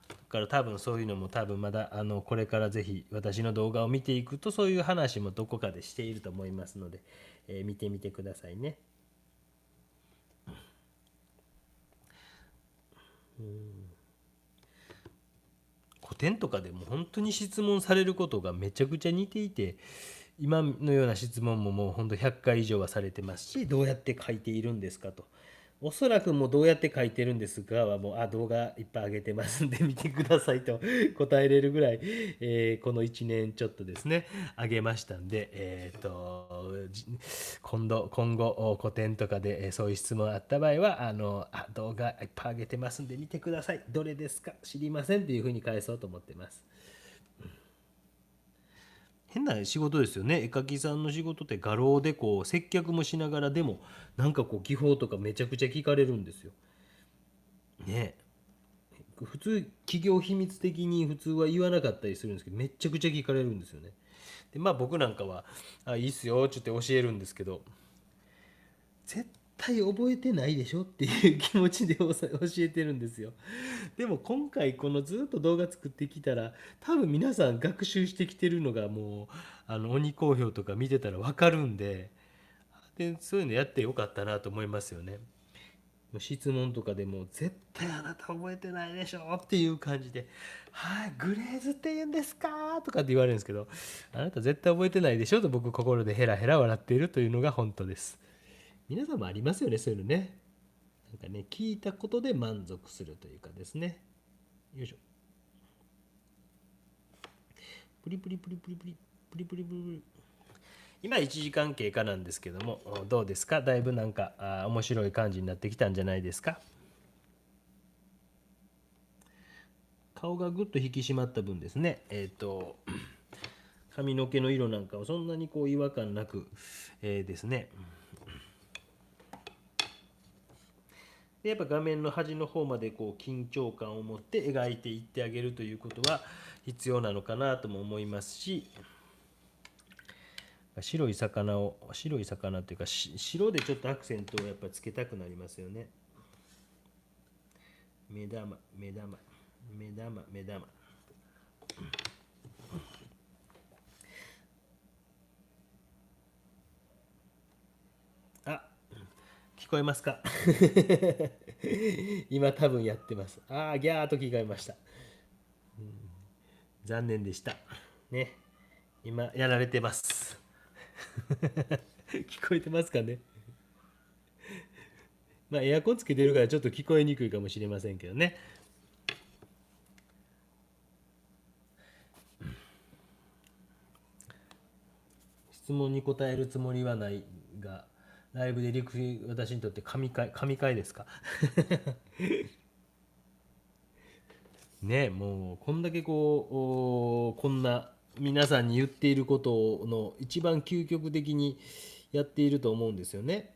だから多分そういうのも多分まだこれからぜひ私の動画を見ていくとそういう話もどこかでしていると思いますので、見てみてくださいね。古典とかでも本当に質問されることがめちゃくちゃ似ていて、今のような質問ももう本当100回以上はされてますし、どうやって書いているんですかと。おそらくもうどうやって書いてるんですかはもう動画いっぱい上げてますんで見てくださいと答えれるぐらい、この1年ちょっとですね上げましたんで、今後個展とかでそういう質問あった場合は動画いっぱい上げてますんで見てください、どれですか知りませんっていうふうに返そうと思ってます。変な仕事ですよね、絵描きさんの仕事って画廊で接客もしながらでもなんか技法とかめちゃくちゃ聞かれるんですよね。普通企業秘密的に普通は言わなかったりするんですけど、めっちゃくちゃ聞かれるんですよね。でまあ僕なんかは「いいっすよ」って言って教えるんですけど、絶対覚えてないでしょっていう気持ちで教えてるんですよ。でも今回このずっと動画作ってきたら多分皆さん学習してきてるのがもう鬼好評とか見てたら分かるんで、そういうのやってよかったなと思いますよね。質問とかでも「絶対あなた覚えてないでしょ」っていう感じで「はい、グレーズって言うんですか」とかって言われるんですけど、あなた絶対覚えてないでしょと僕心でヘラヘラ笑っているというのが本当です。皆さんもありますよね、そういうのね。なんかね、聞いたことで満足するというかですね。よいしょ。プリプリプリプリプリプリプリプリプリ。今1時間経過なんですけども、どうですか、だいぶなんか面白い感じになってきたんじゃないですか。顔がぐっと引き締まった分ですね、髪の毛の色なんかはそんなに違和感なく、ですね。でやっぱ画面の端の方までこう緊張感を持って描いていってあげるということは必要なのかなとも思いますし、白い魚というか白でちょっとアクセントをやっぱりつけたくなりますよね。目玉目玉目玉目玉。あ、聞こえますか？今多分やってます。ああ、ギャーと聞こえました。残念でした。ね。今やられてます。聞こえてますかね？まあエアコンつけてるからちょっと聞こえにくいかもしれませんけどね。質問に答えるつもりはないが、ライブで私にとって神回ですか？ね、もうこんだけこんな皆さんに言っていることの一番究極的にやっていると思うんですよね。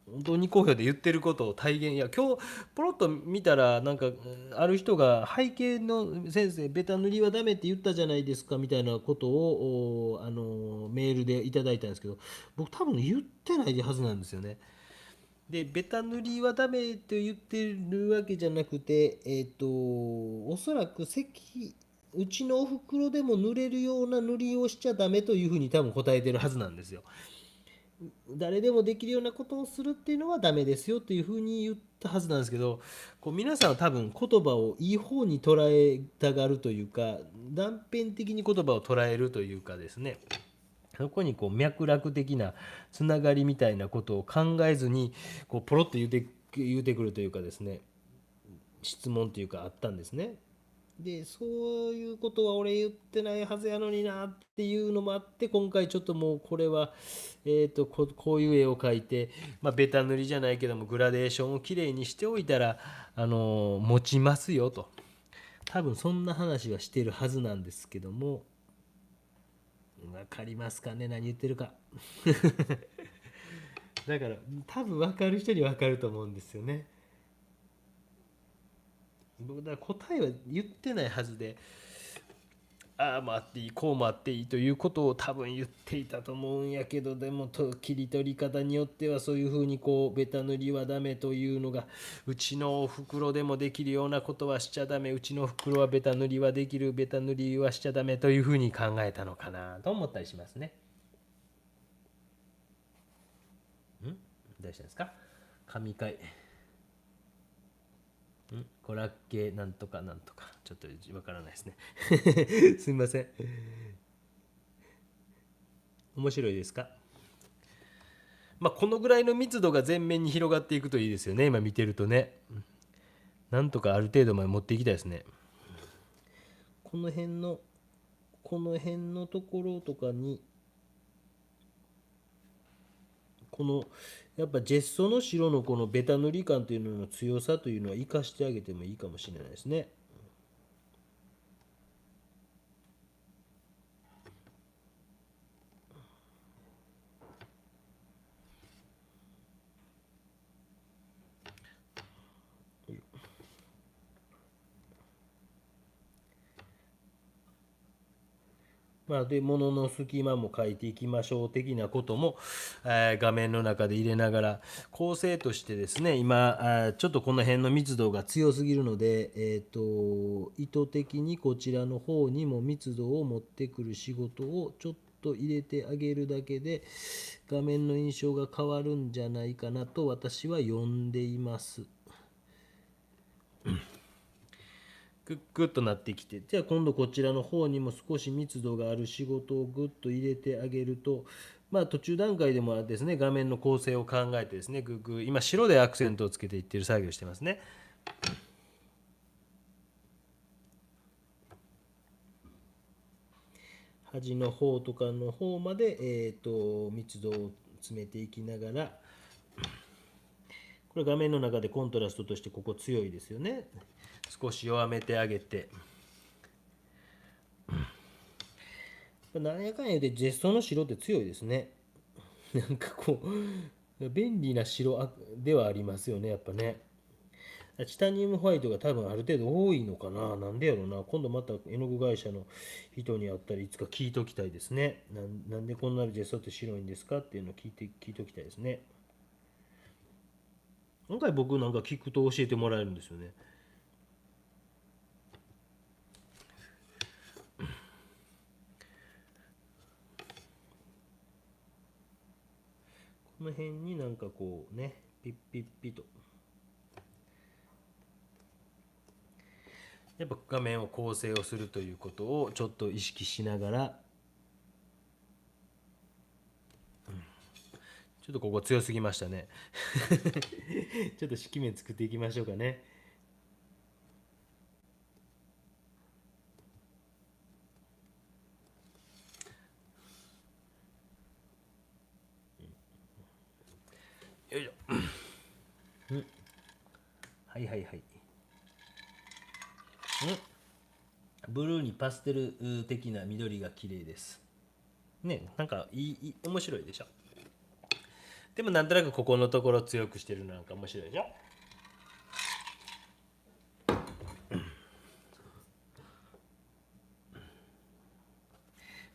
本当に好評で言ってることを体現、いや今日ポロッと見たらなんかある人が背景の先生ベタ塗りはダメって言ったじゃないですかみたいなことをメールでいただいたんですけど、僕多分言ってないはずなんですよね。でベタ塗りはダメと言ってるわけじゃなくて、おそらくうちのお袋でも塗れるような塗りをしちゃダメというふうに多分答えてるはずなんですよ。誰でもできるようなことをするっていうのはダメですよというふうに言ったはずなんですけど、こう皆さんは多分言葉をいい方に捉えたがるというか、断片的に言葉を捉えるというかですね、そこにこう脈絡的なつながりみたいなことを考えずにこうポロッと言うてくるというかですね、質問というかあったんですね。でそういうことは俺言ってないはずやのになっていうのもあって、今回ちょっともうこれは、こういう絵を描いて、まあ、ベタ塗りじゃないけどもグラデーションをきれいにしておいたら、持ちますよと、多分そんな話はしてるはずなんですけども、分かりますかね、何言ってるか。だから多分分かる人に分かると思うんですよね。僕だから答えは言ってないはずで、ああもあっていいこうもあっていいということを多分言っていたと思うんやけど、でも切り取り方によってはそういうふうにこうベタ塗りはダメというのが、うちのお袋でもできるようなことはしちゃダメ、うちのお袋はベタ塗りはできる、ベタ塗りはしちゃダメというふうに考えたのかなと思ったりしますね。どうしたんですか？神回コラッケなんとかなんとかちょっとわからないですね。すみません。面白いですか？まあこのぐらいの密度が全面に広がっていくといいですよね、今見てるとね。なんとかある程度まで持っていきたいですね。この辺のところとかに、このやっぱジェッソの白のこのベタ塗り感というのの強さというのは生かしてあげてもいいかもしれないですね。まあ、で物の隙間も書いていきましょう的なことも、画面の中で入れながら構成としてですね、今ちょっとこの辺の密度が強すぎるので、意図的にこちらの方にも密度を持ってくる仕事をちょっと入れてあげるだけで画面の印象が変わるんじゃないかなと私は読んでいます。グッグッとなってきて、じゃあ今度こちらの方にも少し密度がある仕事をグッと入れてあげると、まあ途中段階でもですね、画面の構成を考えてですね、グッグ今白でアクセントをつけていってる作業をしてますね。端の方とかの方まで、密度を詰めていきながら、これ画面の中でコントラストとしてここ強いですよね。少し弱めてあげて、なんやかんやでジェストの白って強いですね。なんかこう便利な白ではありますよね、やっぱね。チタニウムホワイトが多分ある程度多いのかな。なんでやろうな。今度また絵の具会社の人に会ったりいつか聞いときたいですね。なんでこんなにジェストって白いんですかっていうのを聞いときたいですね。今回僕なんか聞くと教えてもらえるんですよね。この辺になんかこうね、ピッピッピと。やっぱ画面を構成をするということをちょっと意識しながら、ちょっとここ強すぎましたね。ちょっと色面作っていきましょうかね。よいしょ。はいはいはい。ブルーにパステル的な緑が綺麗です。ね、なんか面白いでしょ。でもなんとなくここのところ強くしてるのなんか面白いでしょ。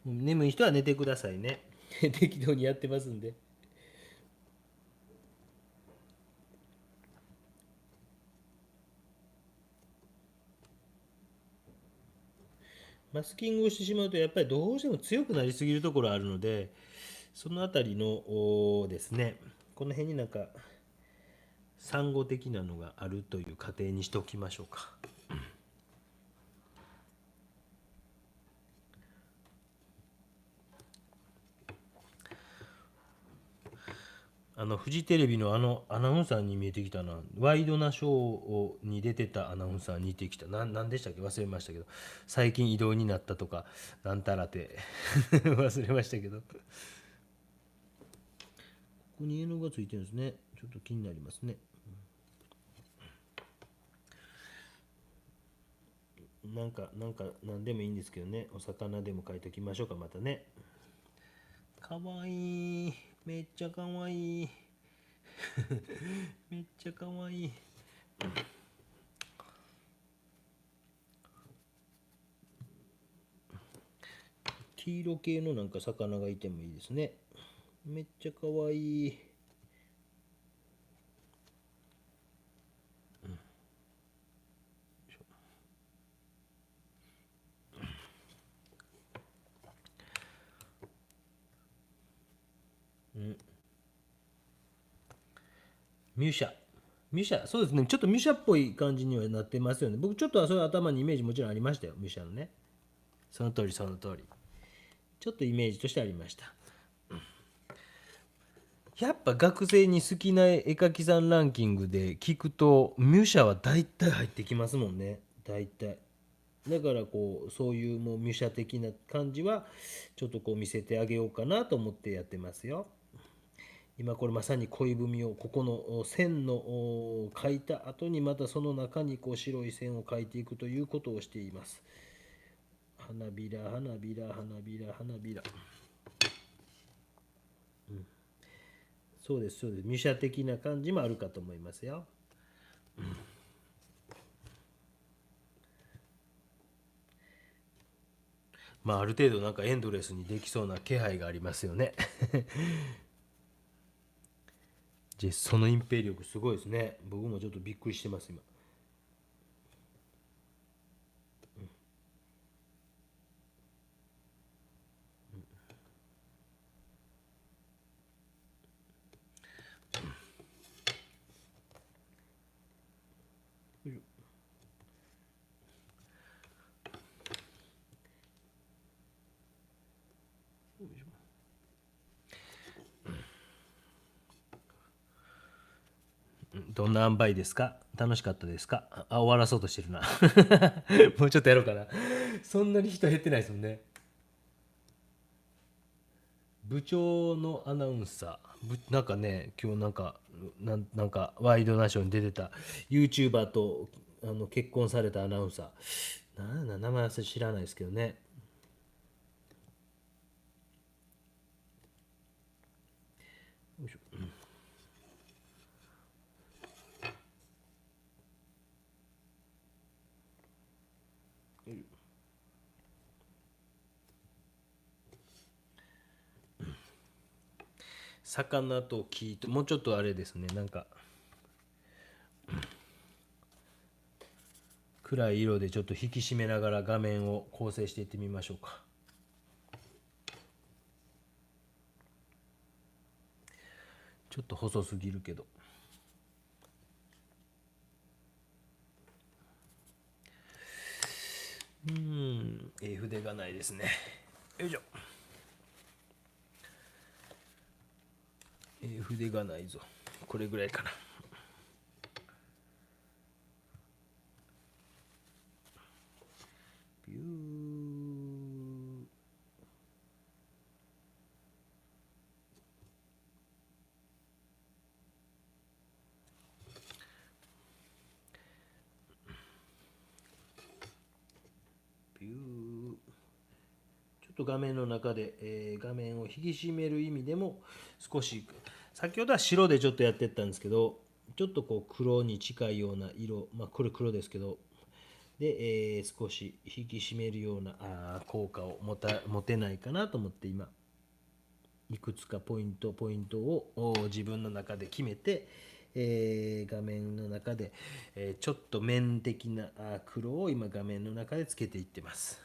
眠い人は寝てくださいね。適当にやってますんで。マスキングをしてしまうとやっぱりどうしても強くなりすぎるところあるので、そのあたりのですね、この辺になんか産後的なのがあるという過程にしておきましょうか。フジテレビのアナウンサーに見えてきたな。ワイドナショーに出てたアナウンサーに似てきた。なんでしたっけ、忘れましたけど、最近異動になったとかなんたらって忘れましたけど、ここに絵の具がついてるんですね。ちょっと気になりますね。なんでもいいんですけどね。お魚でも描いておきましょうか、またね。かわいい。めっちゃかわいい。めっちゃかわいい。黄色系のなんか魚がいてもいいですね。めっちゃかわいい。ミュシャ。ミュシャ、そうですね。ちょっとミュシャっぽい感じにはなってますよね。僕ちょっとはそういう頭にイメージもちろんありましたよ。ミュシャのね。その通りその通り。ちょっとイメージとしてありました。やっぱ学生に好きな絵描きさんランキングで聞くとミュシャは大体入ってきますもんね。大体。だからこうそういうもうミュシャ的な感じはちょっとこう見せてあげようかなと思ってやってますよ。今これまさに恋文をここの線の描いた後にまたその中にこう白い線を描いていくということをしています。花びら花びら花びら花びら。そうですそうです。ミュシャ的な感じもあるかと思いますよ。まあある程度なんかエンドレスにできそうな気配がありますよね。その隠蔽力すごいですね。僕もちょっとびっくりしてます今。どんな塩梅ですか？楽しかったですか？終わらそうとしてるな。もうちょっとやろうかな。そんなに人減ってないですもんね。部長のアナウンサー。なんかね、今日なんかワイドナショーに出てた YouTuber と結婚されたアナウンサー。名前は知らないですけどね。よいしょ。魚と木ともうちょっとあれですね、なんか暗い色でちょっと引き締めながら画面を構成していってみましょうか。ちょっと細すぎるけど。筆がないですね。よいしょ。筆がないぞ。これぐらいかな。ビュー。ビュー。ちょっと画面の中で、画面を引き締める意味でも少し、先ほどは白でちょっとやってったんですけど、ちょっとこう黒に近いような色、まあこれ黒ですけど、で、少し引き締めるような効果を持てないかなと思って今いくつかポイントを自分の中で決めて、画面の中で、ちょっと面的な黒を今画面の中でつけていってます。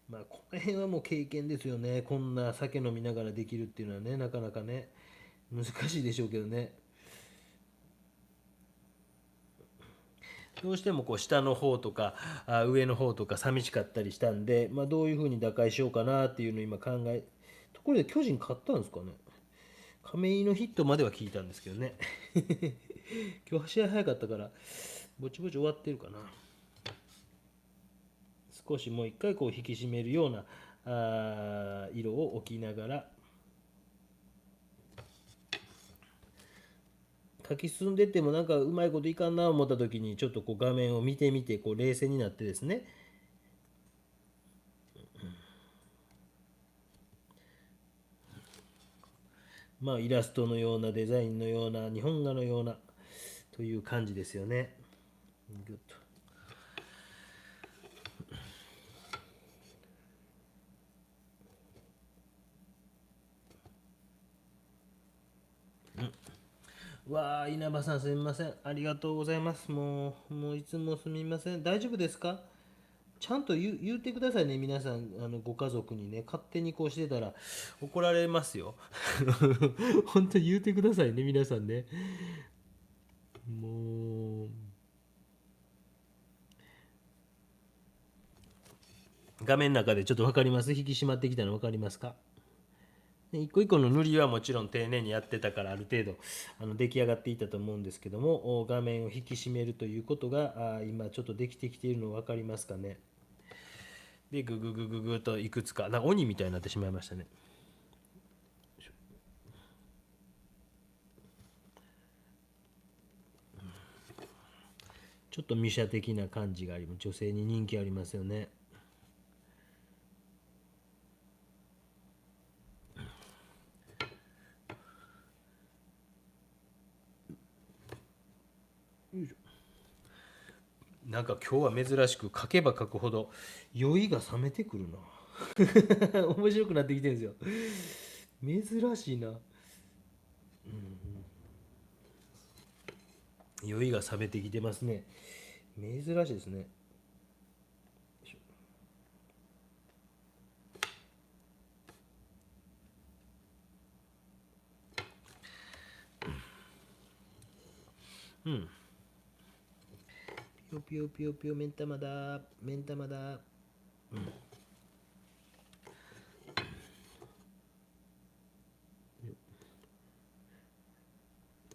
まあこの辺はもう経験ですよね。こんな酒飲みながらできるっていうのはね、なかなかね難しいでしょうけどね。どうしてもこう下の方とか上の方とか寂しかったりしたんで、まあ、どういうふうに打開しようかなっていうのを今ところで巨人勝ったんですかね。亀井のヒットまでは聞いたんですけどね。今日試合早かったからぼちぼち終わってるかな。少しもう一回こう引き締めるような色を置きながら書き進んでってもなんかうまいこといかんな思った時にちょっとこう画面を見てみてこう冷静になってですね、まあイラストのようなデザインのような日本画のようなという感じですよね。グッとわあ、稲葉さんすみません。ありがとうございます。もういつもすみません。大丈夫ですか？ちゃんと言うてくださいね、皆さん、ご家族にね、勝手にこうしてたら怒られますよ。本当に言うてくださいね、皆さんね。もう、画面の中でちょっと分かります？引き締まってきたの分かりますか？一個一個の塗りはもちろん丁寧にやってたからある程度出来上がっていたと思うんですけども、画面を引き締めるということが今ちょっとできてきているの分かりますかね。でグググググといくつかなんか鬼みたいになってしまいましたね。ちょっとミシャ的な感じがあります。女性に人気ありますよね。なんか今日は珍しく書けば書くほど酔いが冷めてくるな。面白くなってきてるんですよ。珍しいな。酔いが冷めてきてますね。珍しいですね。うん。ピヨピヨピヨピヨ目ん玉だ目ん玉だ。よ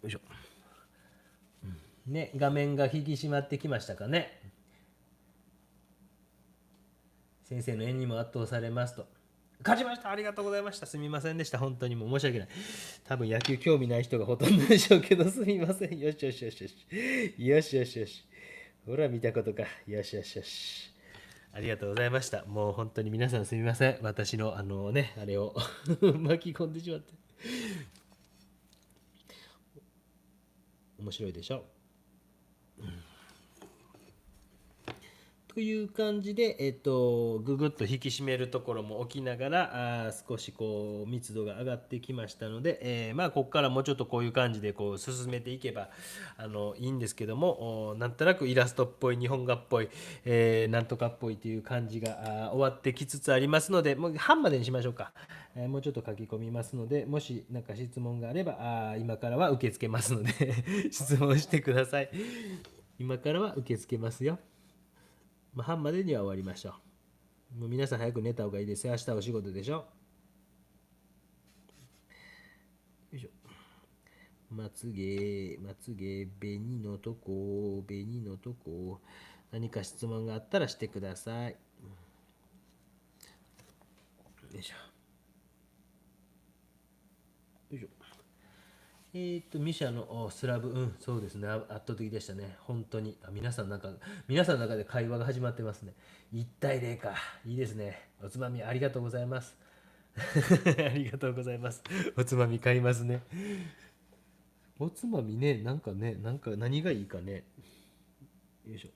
いしょ。ね、画面が引き締まってきましたかね。先生の絵にも圧倒されますと。勝ちました。ありがとうございました。すみませんでした。本当にもう申し訳ない。多分野球興味ない人がほとんどでしょうけど、すみません。よしよしよしよし。よしよしよし。ほら見たことか。よしよしよし。ありがとうございました。もう本当に皆さんすみません。私のあれを巻き込んでしまって。面白いでしょ。とくいう感じで、ぐぐっと引き締めるところも起きながら、少しこう密度が上がってきましたので、まあここからもうちょっとこういう感じでこう進めていけばいいんですけども、なんとなくイラストっぽい日本画っぽい、なんとかっぽいという感じが終わってきつつありますので、もう半までにしましょうか。もうちょっと書き込みますので、もし何か質問があれば今からは受け付けますので質問してください。今からは受け付けますよ。まあ、半までには終わりましょう。もう皆さん早く寝た方がいいですよ。明日お仕事でしょ。よいしょ。まつげ、まつげ、紅のとこ、紅のとこ。何か質問があったらしてください。よいしょ。よいしょ。ミシャのスラブ、そうですね、圧倒的でしたね、本当に。皆さんの中で会話が始まってますね。1対0か、いいですね。おつまみありがとうございます。ありがとうございます。おつまみ買いますね。おつまみね、なんか何がいいかね。よいしょ。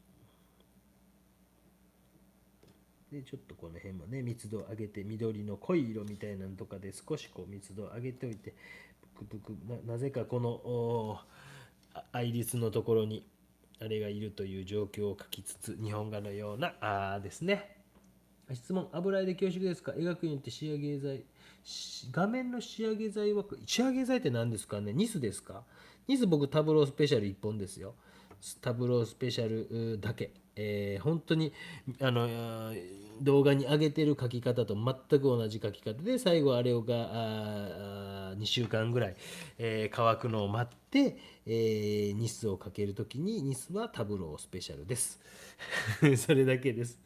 で、ちょっとこの辺もね、密度を上げて、緑の濃い色みたいなのとかで少しこう密度を上げておいて、なぜかこのアイリスのところにあれがいるという状況を書きつつ、日本画のようなですね。質問、油絵で恐縮ですか？描くによって仕上げ剤、画面の仕上げ剤は、仕上げ剤って何ですかね？ニスですか？ニス僕タブロースペシャル1本ですよ。タブロースペシャルだけ。本当に動画に上げてる描き方と全く同じ描き方で、最後あれが2週間ぐらい、乾くのを待って、ニスをかけるときに、ニスはタブロースペシャルです。それだけです。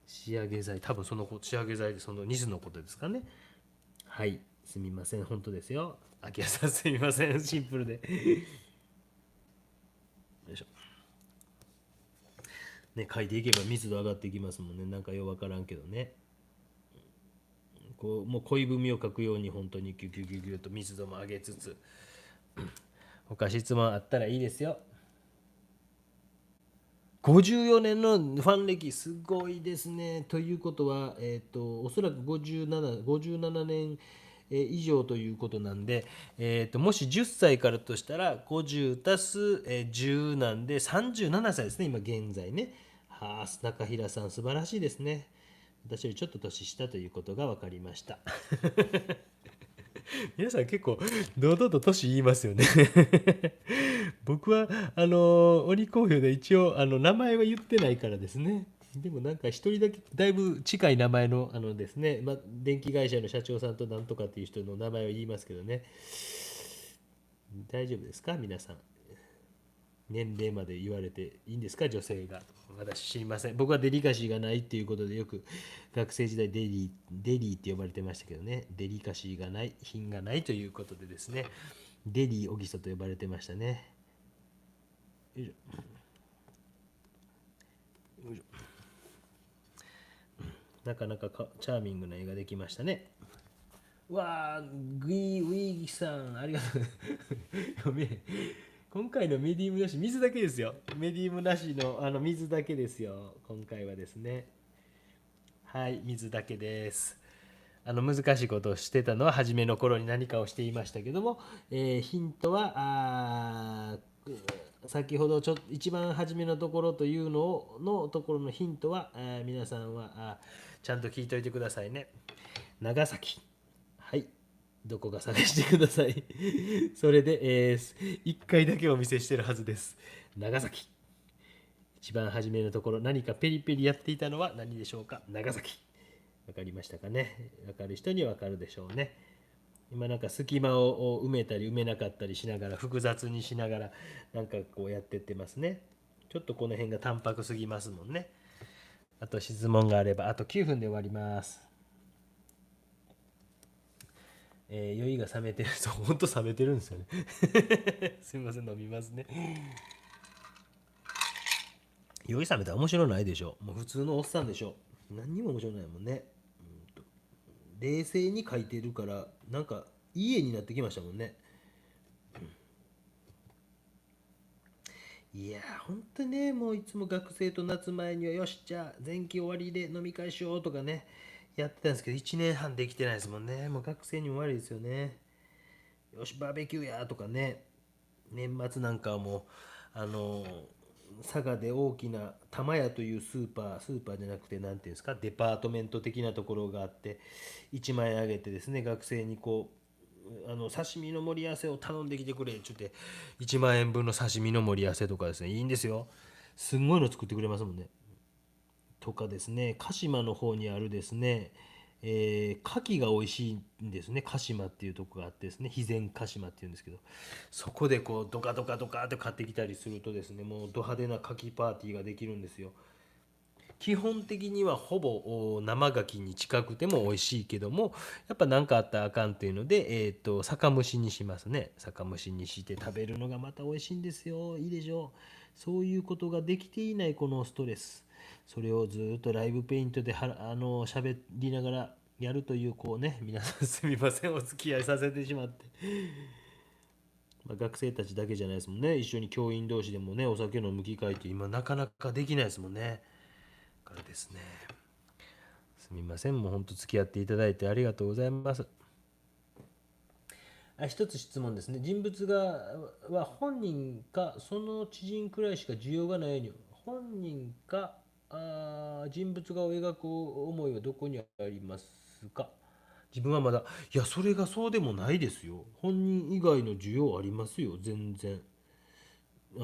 仕上げ剤、多分その仕上げ剤でそのニスのことですかね。はい、すみません、本当ですよ。秋谷さんすみません、シンプルで。よいしょ。ね、書いていけば密度上がっていきますもんね。なんかようわからんけどね。こうもう恋文を書くように本当にギュギュギュギュと密度も上げつつ、他質問あったらいいですよ。54年のファン歴すごいですね。ということは、おそらく57年以上ということなんで、もし10歳からとしたら50足す10なんで37歳ですね、今現在ね。はあ、中平さん素晴らしいですね。私よりちょっと年下ということが分かりました。皆さん結構堂々と年言いますよね。僕は鬼好評で一応名前は言ってないからですね。でもなんか一人だけだいぶ近い名前のですね、電気会社の社長さんとなんとかっていう人の名前を言いますけどね。大丈夫ですか皆さん？年齢まで言われていいんですか？女性が。私知りません。僕はデリカシーがないっていうことでよく学生時代デリーって呼ばれてましたけどね。デリカシーがない、品がないということでですね。デリー・オギソと呼ばれてましたね。よいしょ。よいしょ。なかなかチャーミングな絵ができましたね。わあ、ウィーさん、ありがとう。読め今回のメディウムなし、水だけですよ。メディウムなしの水だけですよ。今回はですね。はい、水だけです。難しいことをしてたのは初めの頃に何かをしていましたけども、ヒントは先ほど一番初めのところというのところのヒントは皆さんはちゃんと聞いといてくださいね。長崎。はい。どこか探してください。それで、1回だけお見せしてるはずです。長崎。一番初めのところ、何かペリペリやっていたのは何でしょうか？長崎。わかりましたかね？わかる人にはわかるでしょうね。今なんか隙間を埋めたり埋めなかったりしながら、複雑にしながらなんかこうやってってますね。ちょっとこの辺が淡白すぎますもんね。あと質問があればあと9分で終わります。酔いが冷めてる。そう、ほんと冷めてるんですよね。すみません、飲みますね。酔い冷めたら面白ないでしょ。もう普通のおっさんでしょ。何にも面白ないもんね。冷静に書いてるからなんかいい絵になってきましたもんね。いやー、ほんとね、もういつも学生と夏前には、よし、じゃあ前期終わりで飲み会しようとかね、やってたんですけど、1年半できてないですもんね。もう学生にも悪いですよね。よし、バーベキューやとかね、年末なんかはもう、佐賀で大きな玉屋というスーパーじゃなくて、なんていうんですか、デパートメント的なところがあって、1万円あげてですね、学生にこう、刺身の盛り合わせを頼んできてくれっちゅって、1万円分の刺身の盛り合わせとかですね、いいんですよ。すんごいの作ってくれますもんね。とかですね、鹿島の方にあるですね、牡蠣が美味しいんですね。鹿島っていうとこがあってですね、肥前鹿島っていうんですけど、そこでこうドカドカドカって買ってきたりするとですね、もうド派手な牡蠣パーティーができるんですよ。基本的にはほぼ生牡蠣に近くても美味しいけども、やっぱ何かあったらあかんっていうので、酒蒸しにしますね。酒蒸しにして食べるのがまた美味しいんですよ。いいでしょう。そういうことができていないこのストレス。それをずっとライブペイントで喋りながらやるというこうね、皆さんすみません、お付き合いさせてしまって。まあ、学生たちだけじゃないですもんね。一緒に教員同士でもね、お酒飲む機会って今なかなかできないですもんね。からですね。すみません、もう本当付き合っていただいてありがとうございます。一つ質問ですね。人物がは本人かその知人くらいしか需要がないように、本人か人物画を描く思いはどこにありますか？自分はまだ、いや、それがそうでもないですよ。本人以外の需要ありますよ、全然。正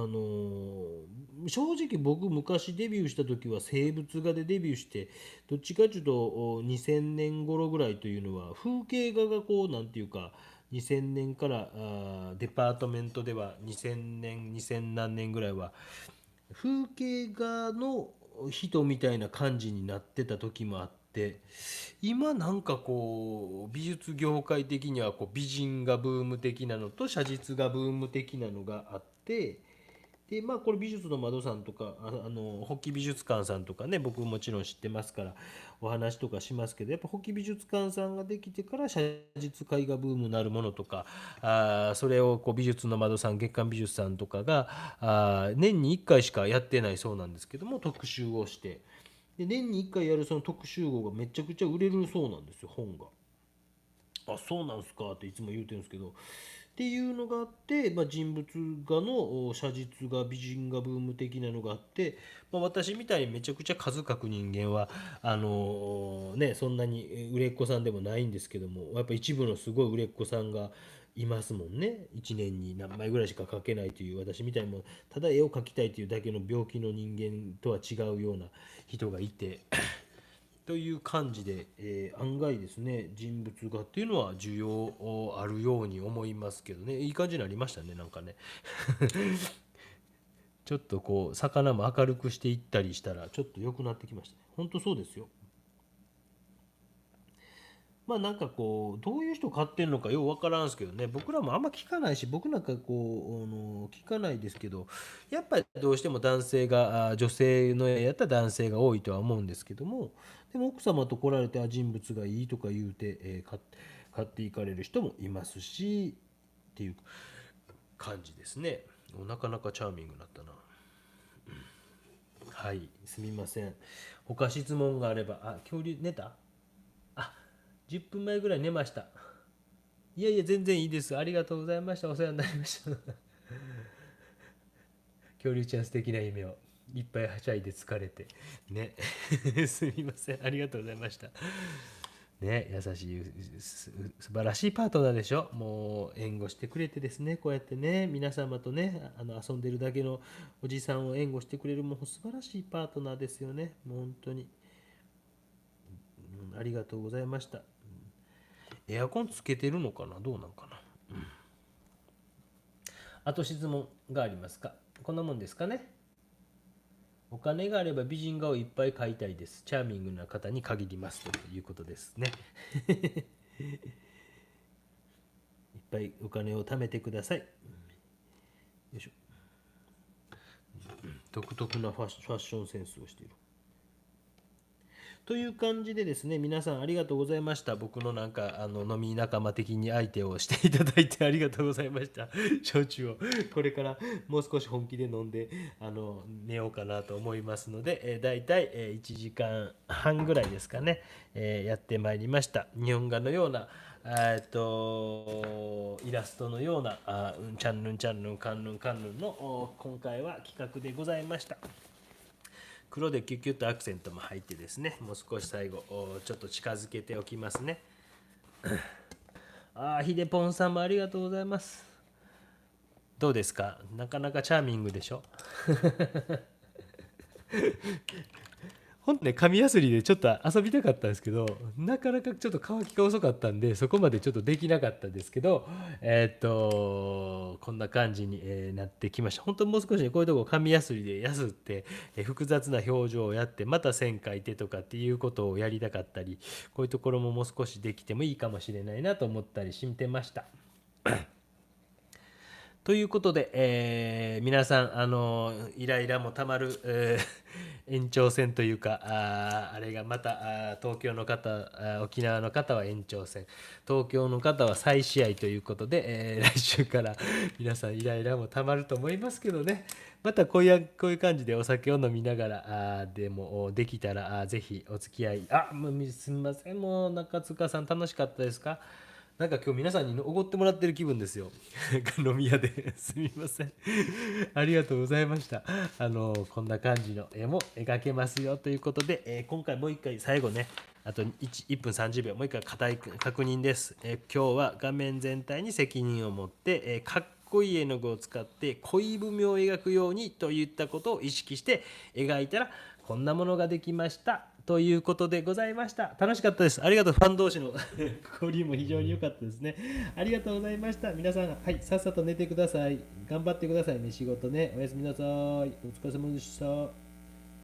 直僕昔デビューした時は生物画でデビューして、どっちかというと2000年頃ぐらいというのは風景画がこうなんていうか、2000年からデパートメントでは2000年2000何年ぐらいは風景画の人みたいな感じになってた時もあって、今なんかこう美術業界的にはこう美人画ブーム的なのと写実画ブーム的なのがあって、でまあこれ美術の窓さんとか北紀美術館さんとかね、僕もちろん知ってますからお話とかしますけど、やっぱ北紀美術館さんができてから写実絵画ブームになるものとか、それをこう美術の窓さん月刊美術さんとかが年に1回しかやってないそうなんですけども、特集をして、で年に1回やるその特集号がめちゃくちゃ売れるそうなんですよ、本が。あ、そうなんすかっていつも言うてるんですけど、っていうのがあって、まあ、人物画の写実画美人画ブーム的なのがあって、まあ、私みたいにめちゃくちゃ数書く人間はね、そんなに売れっ子さんでもないんですけども、やっぱ一部のすごい売れっ子さんがいますもんね。1年に何枚ぐらいしか描けないという、私みたいにもただ絵を描きたいというだけの病気の人間とは違うような人がいてという感じで、案外ですね、人物画っていうのは需要あるように思いますけどね。いい感じになりましたね、なんかね。ちょっとこう魚も明るくしていったりしたらちょっと良くなってきましたね。ほんとそうですよ。まあなんかこうどういう人買ってんのかようわからんですけどね、僕らもあんま聞かないし、僕なんかこう聞かないですけど、やっぱりどうしても男性が女性の絵やったら男性が多いとは思うんですけども、でも奥様と来られて人物がいいとか言うて、買っていかれる人もいますしっていう感じですね。なかなかチャーミングになったな。はい、すみません。他質問があれば。恐竜寝た？あ、10分前ぐらい寝ました。いやいや、全然いいです。ありがとうございました。お世話になりました。恐竜ちゃん素敵な夢を。いっぱいはしゃいで疲れて。ね。すみません。ありがとうございました。ね、優しい、素晴らしいパートナーでしょ。もう援護してくれてですね、こうやってね、皆様とね、遊んでるだけのおじさんを援護してくれる、もう素晴らしいパートナーですよね。もう本当に。ありがとうございました。エアコンつけてるのかな、どうなんかな。あと質問がありますか？こんなもんですかね。お金があれば美人画をいっぱい描いたいです。チャーミングな方に限りますということですね。いっぱいお金を貯めてください。よいしょ。独特なファッションセンスをしている。という感じでですね、皆さんありがとうございました。僕のなんか飲み仲間的に相手をしていただいてありがとうございました。焼酎をこれからもう少し本気で飲んで寝ようかなと思いますので、だいたい1時間半ぐらいですかね、やってまいりました。日本画のようなイラストのようなうんちゃんぬんちゃんぬんかんぬんかんぬんの今回は企画でございました。黒でキュッキュッとアクセントも入ってですね、もう少し最後ちょっと近づけておきますね。ひでぽんさんもありがとうございます。どうですか、なかなかチャーミングでしょ。ほんとね、紙やすりでちょっと遊びたかったんですけど、なかなかちょっと乾きが遅かったんで、そこまでちょっとできなかったですけど、こんな感じになってきました。本当もう少しね、こういうとこ紙やすりでやすって、複雑な表情をやって、また線描いてとかっていうことをやりたかったり、こういうところももう少しできてもいいかもしれないなと思ったりしてました。ということで、皆さんイライラもたまる、延長戦というかあれがまた東京の方沖縄の方は延長戦、東京の方は再試合ということで、来週から皆さんイライラもたまると思いますけどね、またこういう感じでお酒を飲みながらでもできたらぜひお付き合いもうすみません、もう中塚さん楽しかったですか。なんか今日皆さんにおごってもらってる気分ですよ。飲み屋ですみません。ありがとうございました。こんな感じの絵も描けますよということで、今回もう一回最後ね、あと1分30秒、もう一回確認です。今日は画面全体に責任を持って、かっこいい絵の具を使って恋文を描くようにといったことを意識して描いたら、こんなものができましたということでございました。楽しかったです。ありがとう。ファン同士の交流も非常に良かったですね。ありがとうございました。皆さん、はい、さっさと寝てください。頑張ってくださいね、仕事ね。おやすみなさい。お疲れ様でした。